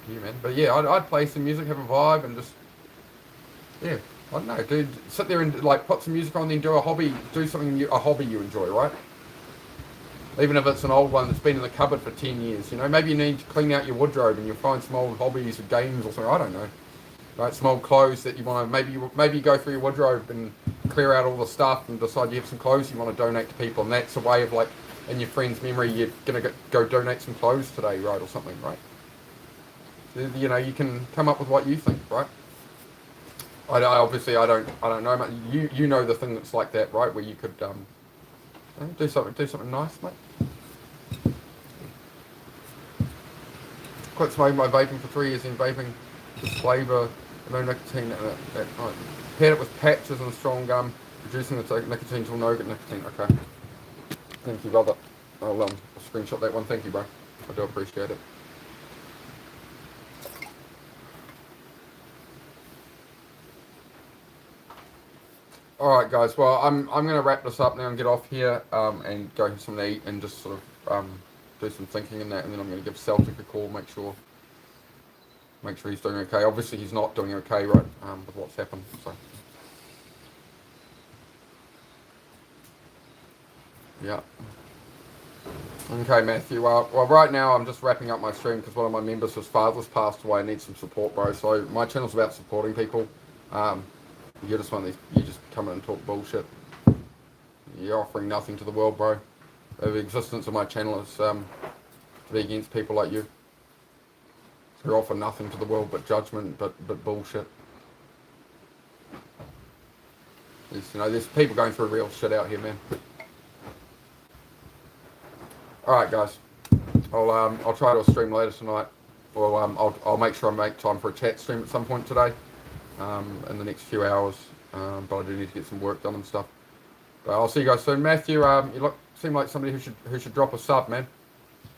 to you, man. But, yeah, I'd play some music, have a vibe, and just, yeah, I don't know, dude. Sit there and, like, put some music on, then do a hobby you enjoy, right? Even if it's an old one that's been in the cupboard for 10 years, you know. Maybe you need to clean out your wardrobe and you'll find some old hobbies or games or something, I don't know. Right, some old clothes that you want to, maybe you go through your wardrobe and clear out all the stuff and decide you have some clothes you want to donate to people, and that's a way of, like, in your friend's memory, you're going to go donate some clothes today, right, or something, right? You know, you can come up with what you think, right? I don't know, mate. You know the thing that's like that, right, where you could do something nice, mate. Quit smoking by vaping for 3 years, in vaping just flavour, no nicotine at night. Paired it with patches and strong gum, reducing the nicotine till no nicotine. Okay. Thank you, brother. I'll screenshot that one. Thank you, bro. I do appreciate it. Alright, guys. Well, I'm going to wrap this up now and get off here and go have something to eat and just sort of do some thinking in that, and then I'm going to give Celtic a call, make sure he's doing okay. Obviously, he's not doing okay, right, with what's happened. So, yeah. Okay, Matthew. Well, right now I'm just wrapping up my stream because one of my members, his father's passed away. I need some support, bro. So my channel's about supporting people. You're just one of these. You just come in and talk bullshit. You're offering nothing to the world, bro. The existence of my channel is to be against people like you. Who offer nothing to the world but judgment, but bullshit. There's people going through real shit out here, man. Alright, guys. I'll try to stream later tonight. Or I'll make sure I make time for a chat stream at some point today. In the next few hours. But I do need to get some work done and stuff. But I'll see you guys soon. Matthew, you seem like somebody who should drop a sub, man.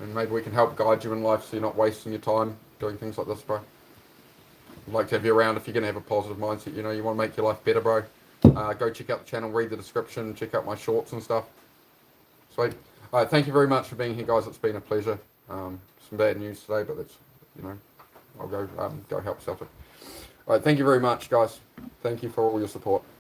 And maybe we can help guide you in life so you're not wasting your time doing things like this, bro. I'd like to have you around if you're going to have a positive mindset. You know, you want to make your life better, bro. Go check out the channel, read the description, check out my shorts and stuff. Sweet. All right, thank you very much for being here, guys. It's been a pleasure. Some bad news today, but that's, I'll go help Celtic. All right, thank you very much, guys. Thank you for all your support.